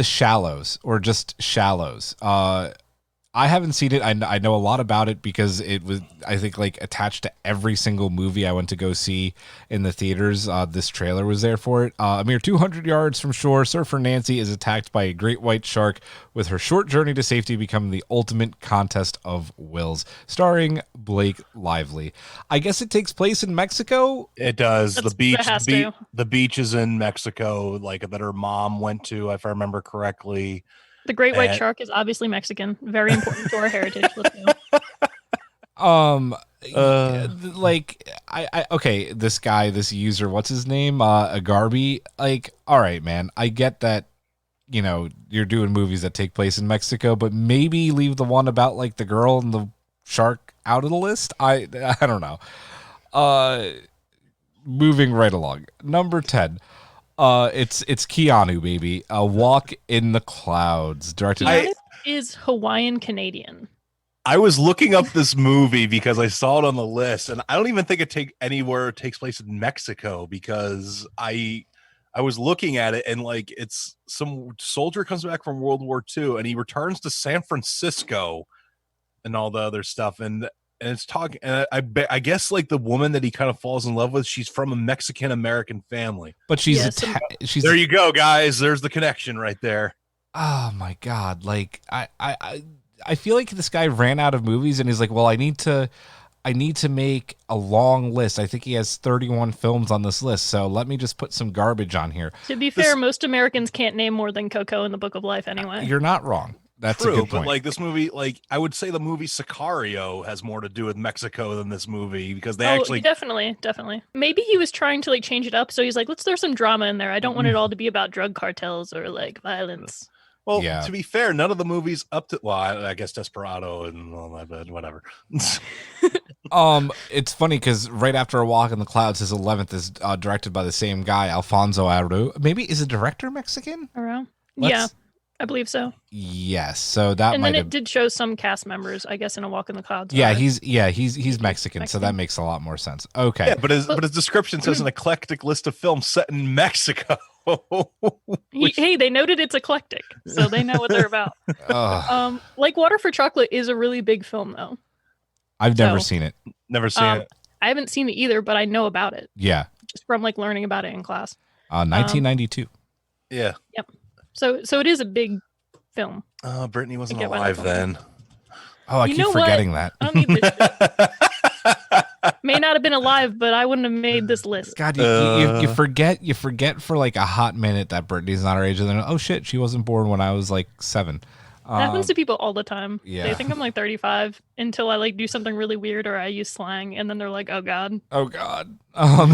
Shallows, or just Shallows. I haven't seen it. I know a lot about it because it was, I think, like attached to every single movie I went to go see in the theaters. This trailer was there for it. A mere 200 yards from shore, surfer Nancy is attacked by a great white shark, with her short journey to safety becoming the ultimate contest of wills. Starring Blake Lively. I guess it takes place in Mexico. It does. That's- The beach. that has to. The beach is in Mexico, like that her mom went to, if I remember correctly. The great white And- shark is obviously Mexican. Very important to our heritage. Let's go. Like okay, this user, what's his name? Agarbi. Like, all right, man, I get that, you're doing movies that take place in Mexico, but maybe leave the one about like the girl and the shark out of the list. I don't know. Moving right along. Number 10. It's Keanu, baby. A Walk in the Clouds, directed Keanu is Hawaiian Canadian. I was looking up this movie because I saw it on the list, and I don't even think it takes place in Mexico, because I was looking at it, and like it's some soldier comes back from World War II and he returns to San Francisco and all the other stuff, and it's talking. And I guess like the woman that he kind of falls in love with, she's from a Mexican American family. but she's Yes. she's There you go, guys. There's the connection right there. oh my God. Like I feel like this guy ran out of movies and he's like, well, I need to make a long list. I think he has 31 films on this list. So let me just put some garbage on here. To be fair, most Americans can't name more than Coco in the Book of Life anyway. You're not wrong. That's True, a good point. but like this movie, like I would say the movie Sicario has more to do with Mexico than this movie because they actually definitely. Maybe he was trying to like change it up. So he's like, let's throw some drama in there. I don't want it all to be about drug cartels or like violence. Well, Yeah. to be fair, none of the movies up to I guess Desperado and all that, but whatever. It's funny because right after A Walk in the Clouds, his 11th is directed by the same guy, Alfonso Arau. Maybe is the director Mexican? Around? Let's- Yeah, I believe so. Yes. So that And might then have. it did show some cast members, I guess, in A Walk in the Clouds. Yeah, are- he's Mexican, so that Mexican. makes a lot more sense. Okay. Yeah, but his description says an eclectic list of films set in Mexico. Hey, they noted it's eclectic, so they know what they're about. Ugh, Like Water for Chocolate is a really big film, though. I've never so- seen it. Never seen it. I haven't seen it either, but I know about it Yeah. just from like learning about it in class. 1992. Yeah. So it is a big film. Brittany wasn't get why alive that's then. Oh, I You keep know what? forgetting that. I don't need this shit. May not have been alive, but I wouldn't have made this list. God, you forget for like a hot minute that Brittany's not our age, and then oh shit, she wasn't born when I was like 7. That happens to people all the time. yeah. They think I'm like 35 until I like do something really weird or I use slang, and then they're like, "Oh God." Oh God. I'm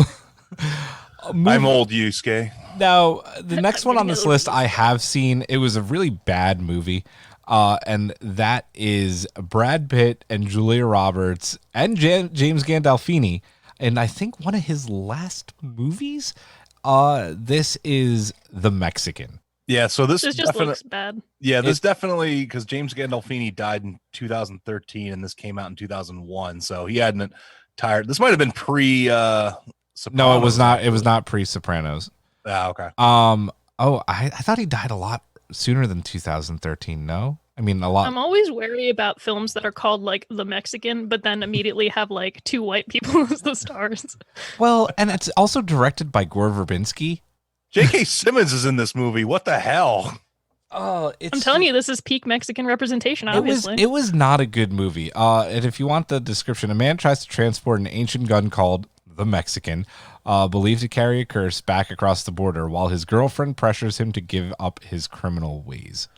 old, Yusuke. Now, the next one on gonna this get list I have seen. It was a really bad movie, and that is Brad Pitt and Julia Roberts and James Gandolfini, and I think one of his last movies. This is The Mexican. Yeah, so this This just looks bad. Yeah, this definitely because James Gandolfini died in 2013 and this came out in 2001, so he hadn't tired. This might have been pre. No, it was not. It was not pre-Sopranos. Ah, okay. I thought he died a lot sooner than 2013. No, I mean a lot. I'm always wary about films that are called like The Mexican, but then immediately have like 2 white people as the stars. Well, and it's also directed by Gore Verbinski. J.K. Simmons is in this movie. What the hell? Oh, I'm telling you, this is peak Mexican representation. Obviously, It was not a good movie. And if you want the description, a man tries to transport an ancient gun called the Mexican, believed to carry a curse, back across the border, while his girlfriend pressures him to give up his criminal ways.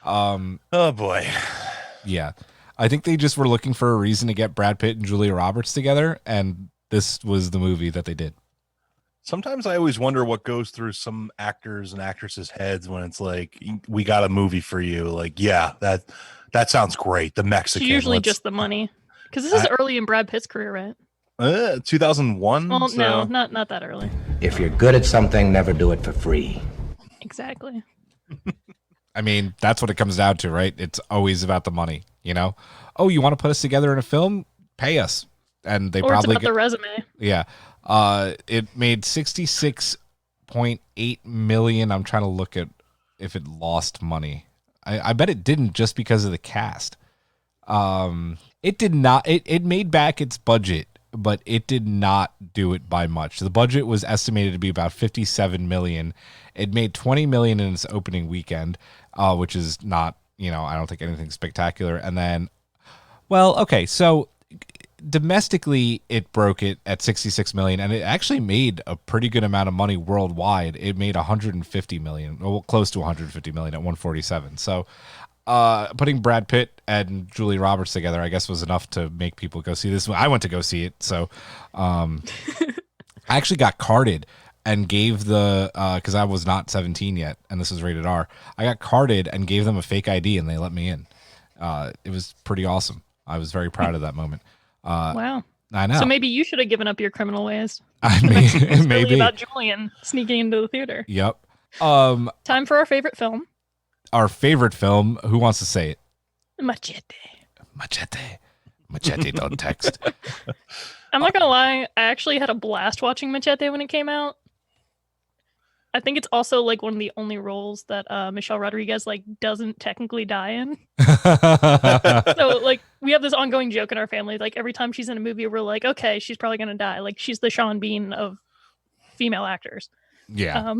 Oh boy. Yeah, I think they just were looking for a reason to get Brad Pitt and Julia Roberts together, and this was the movie that they did. Sometimes I always wonder what goes through some actors and actresses' heads when it's like, we got a movie for you. Like, yeah, that sounds great. The Mexican. it's usually Let's- just the money. Because this is early in Brad Pitt's career, right? 2001. Well, so- no, not that early. If you're good at something, never do it for free. Exactly. I mean, that's what it comes down to, right? It's always about the money, you know? Oh, you want to put us together in a film? Pay us. And they Or it's probably about the resume. yeah. It made 66.8 million. I'm trying to look at if it lost money. I bet it didn't just because of the cast. It did not. It made back its budget, but it did not do it by much. The budget was estimated to be about 57 million. It made 20 million in its opening weekend, which is not, I don't think anything spectacular. And then, well, okay, so domestically it broke it at 66 million, and it actually made a pretty good amount of money worldwide. It made 150 million, well, close to 150 million at 147. So putting Brad Pitt and Julia Roberts together, I guess, was enough to make people go see this. I went to go see it, so I actually got carded and gave because I was not 17 yet, and this was rated R. I got carded and gave them a fake ID, and they let me in. It was pretty awesome. I was very proud of that moment. Wow. I know. So maybe you should have given up your criminal ways. I mean, It's maybe. really about Julian sneaking into the theater. Yep. Time for our favorite film, Our favorite film. Who wants to say it? Machete. Machete. Machete. Don't text. I'm not gonna lie, I actually had a blast watching Machete when it came out. I think it's also like one of the only roles that Michelle Rodriguez like doesn't technically die in. So like we have this ongoing joke in our family. Like every time she's in a movie, we're like, okay, she's probably gonna die. Like she's the Sean Bean of female actors. Yeah.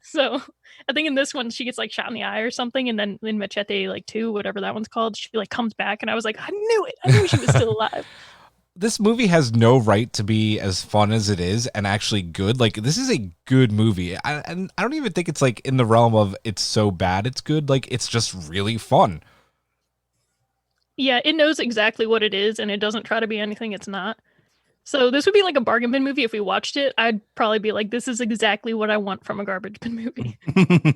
So I think in this one she gets like shot in the eye or something, and then in Machete like 2, whatever that one's called, she like comes back, and I was like, I knew it. I knew she was still alive. This movie has no right to be as fun as it is and actually good. Like, this is a good movie. And I don't even think it's like in the realm of it's so bad it's good. Like, it's just really fun. Yeah, it knows exactly what it is, and it doesn't try to be anything it's not. So this would be like a bargain bin movie. If we watched it, I'd probably be like, this is exactly what I want from a garbage bin movie.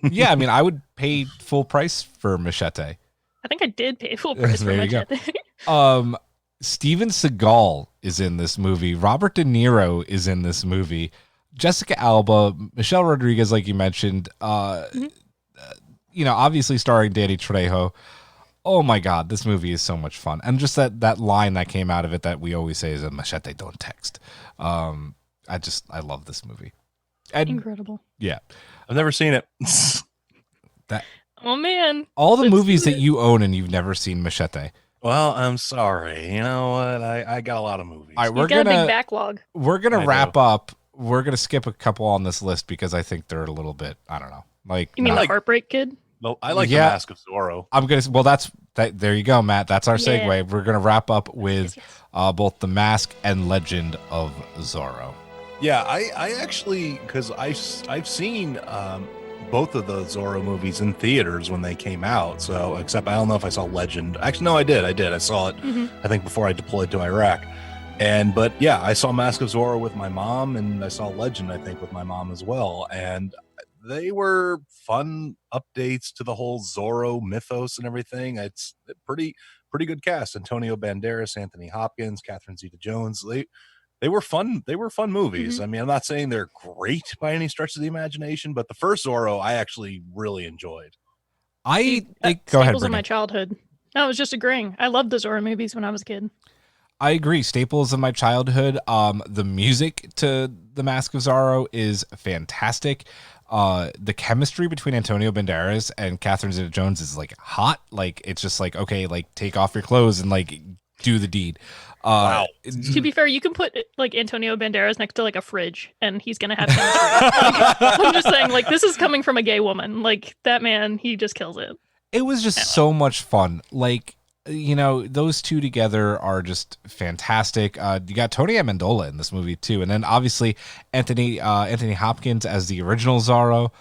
Yeah, I mean, I would pay full price for Machete. I think I did pay full price for There you go. Machete. Steven Seagal is in this movie. Robert De Niro is in this movie. Jessica Alba, Michelle Rodriguez, like you mentioned, obviously starring Danny Trejo. Oh my God, this movie is so much fun. And just that line that came out of it that we always say is a machete, don't text. I love this movie. And, Incredible. Yeah. I've never seen it. Oh man. All the movies that you own and you've never seen Machete. Well, I'm sorry. You know what? I got a lot of movies. All right, You've got a big backlog. We're gonna wrap up. We're gonna skip a couple on this list because I think they're a little bit, I don't know. Like, You mean the Heartbreak Kid? No, I like The Mask of Zorro. I'm gonna. Well, there you go, Matt. That's our segue. Yeah. We're gonna wrap up with both The Mask and Legend of Zorro. Yeah, I actually, because I've seen both of the Zorro movies in theaters when they came out. So, except I don't know if I saw Legend. Actually, no, I did. I saw it. I think before I deployed to Iraq. But yeah, I saw Mask of Zorro with my mom, and I saw Legend, I think, with my mom as well. And they were fun updates to the whole Zorro mythos and everything. It's a pretty good cast. Antonio Banderas, Anthony Hopkins, Catherine Zeta-Jones. They were fun. They were fun movies. I mean, I'm not saying they're great by any stretch of the imagination, but the first Zorro I actually really enjoyed. Go ahead, Staples of Brittany. my childhood. No, I was just agreeing. I loved the Zorro movies when I was a kid. I agree. Staples of my childhood. The music to The Mask of Zorro is fantastic. The chemistry between Antonio Banderas and Catherine Zeta-Jones is like hot. Like, it's just like, okay, like take off your clothes and like do the deed. Wow. To be fair, you can put like Antonio Banderas next to like a fridge and he's gonna have chemistry. I'm just saying, like, this is coming from a gay woman. Like, that man, he just kills it. It was just so much fun. Like, those two together are just fantastic. You got Tony Amendola in this movie too, and then obviously Anthony Hopkins as the original Zorro,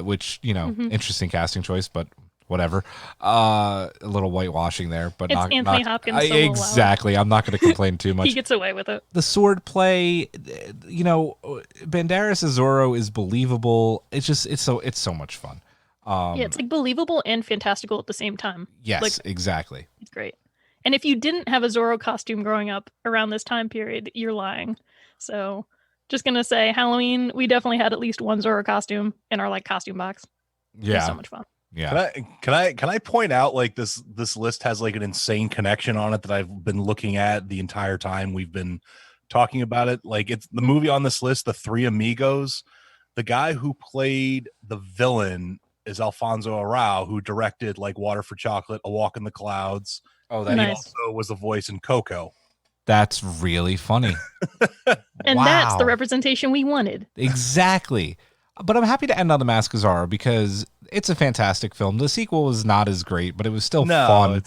which interesting casting choice, but whatever. A little whitewashing there, but It's Anthony Hopkins. So exactly. I'm not going to complain too much. He gets away with it. The sword play, Banderas as Zorro is believable. It's so much fun. Yeah, it's like believable and fantastical at the same time. Yes, like, exactly. It's great. And if you didn't have a Zorro costume growing up around this time period, you're lying. So, just gonna say, Halloween, we definitely had at least one Zorro costume in our like costume box. Yeah, it was so much fun. Yeah. Can I point out, like, this list has like an insane connection on it that I've been looking at the entire time we've been talking about it. Like, it's the movie on this list, The Three Amigos. The guy who played the villain is Alfonso Arau, who directed like Water for Chocolate, A Walk in the Clouds. Oh, that he also was the voice in Coco. That's really funny. And that's the representation we wanted. Exactly. But I'm happy to end on The Mask of Zorro because it's a fantastic film. The sequel was not as great, but it was still fun.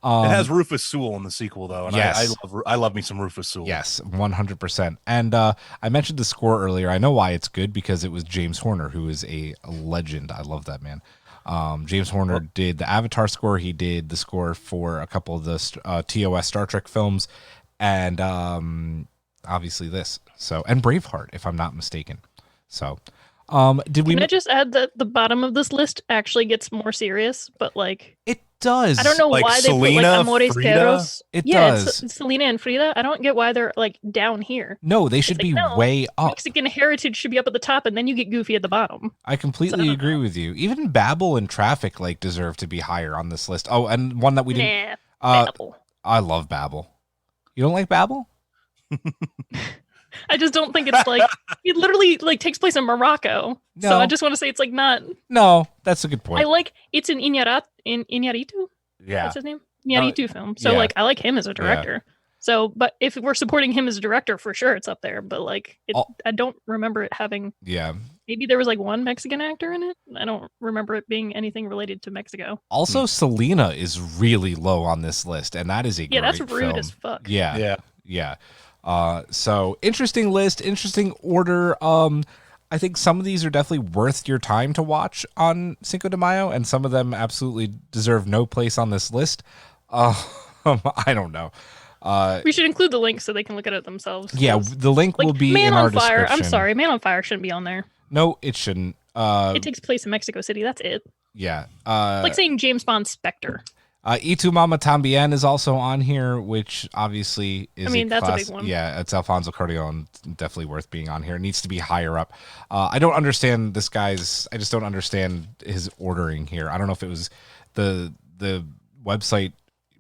It has Rufus Sewell in the sequel, though, and yes. I love me some Rufus Sewell. Yes, 100%. And I mentioned the score earlier. I know why it's good, because it was James Horner, who is a legend. I love that man. James Horner did the Avatar score. He did the score for a couple of the TOS Star Trek films, and obviously this. So, and Braveheart, if I'm not mistaken. So, Can I just add that the bottom of this list actually gets more serious, but like it does. I don't know like why Selena, they put like Amores Frida? Perros. It does. does. Selena and Frida. I don't get why they're like down here. No, they should be way up. Mexican heritage should be up at the top, and then you get Goofy at the bottom. I completely agree with you. Even Babel and Traffic like deserve to be higher on this list. Oh, and one that we didn't. Babel. I love Babel. You don't like Babel? I just don't think it's like it literally like takes place in Morocco. No. So I just want to say it's like not. No, that's a good point. I like it's an Iñárritu. Yeah, That's his name. Iñárritu film. So yeah. like I like him as a director. So, but if we're supporting him as a director, for sure it's up there. But like, I don't remember it having. Yeah. Maybe there was like one Mexican actor in it. I don't remember it being anything related to Mexico. Also, Selena is really low on this list, and that is a great that's rude film. as fuck. Yeah. So interesting list, interesting order. I think some of these are definitely worth your time to watch on Cinco de Mayo, and some of them absolutely deserve no place on this list. I don't know. We should include the link so they can look at it themselves. Yeah, the link will be Man in on our Fire. description. I'm sorry, Man on Fire shouldn't be on there. No, it shouldn't. It takes place in Mexico City. That's it. Yeah. Like saying James Bond Spectre. Y Tu Mama Tambien is also on here, which obviously is that's a big one. Yeah, it's Alfonso Cuarón. Definitely worth being on here. It needs to be higher up. I don't understand this guy's. I just don't understand his ordering here. I don't know if it was the website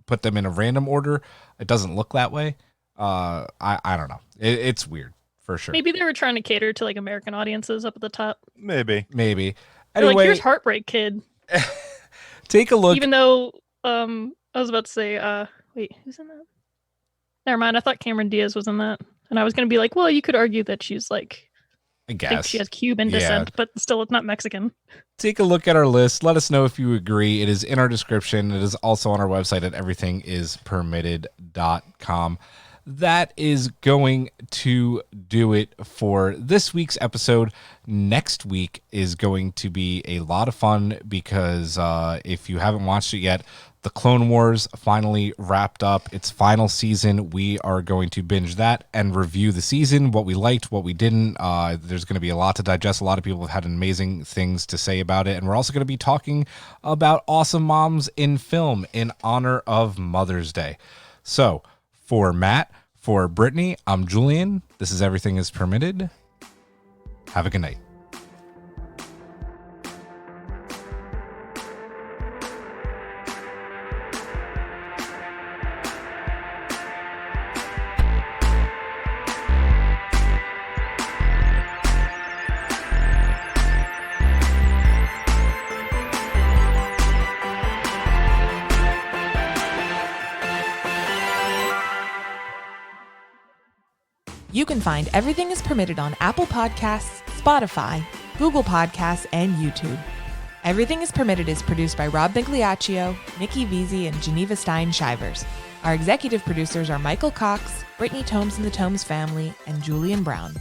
put them in a random order. It doesn't look that way. I don't know. It's weird for sure. Maybe they were trying to cater to like American audiences up at the top. Maybe. Anyway, like, here's Heartbreak Kid. Take a look. Even though I was about to say, wait, who's in that? Never mind. I thought Cameron Diaz was in that, and I was going to be like, well, you could argue that she's like, I guess think she has Cuban descent, but still, it's not Mexican. Take a look at our list. Let us know if you agree. It is in our description. It is also on our website at everythingispermitted.com. That is going to do it for this week's episode. Next week is going to be a lot of fun because if you haven't watched it yet, the Clone Wars finally wrapped up its final season. We are going to binge that and review the season, what we liked, what we didn't. There's going to be a lot to digest. A lot of people have had amazing things to say about it. And we're also going to be talking about awesome moms in film in honor of Mother's Day. So for Matt, for Brittany, I'm Julian. This is Everything is Permitted. Have a good night. You can find Everything is Permitted on Apple Podcasts, Spotify, Google Podcasts, and YouTube. Everything is Permitted is produced by Rob Migliaccio, Nikki Veazey, and Geneva Stein-Shivers. Our executive producers are Michael Cox, Brittany Tomes and the Tomes family, and Julian Brown.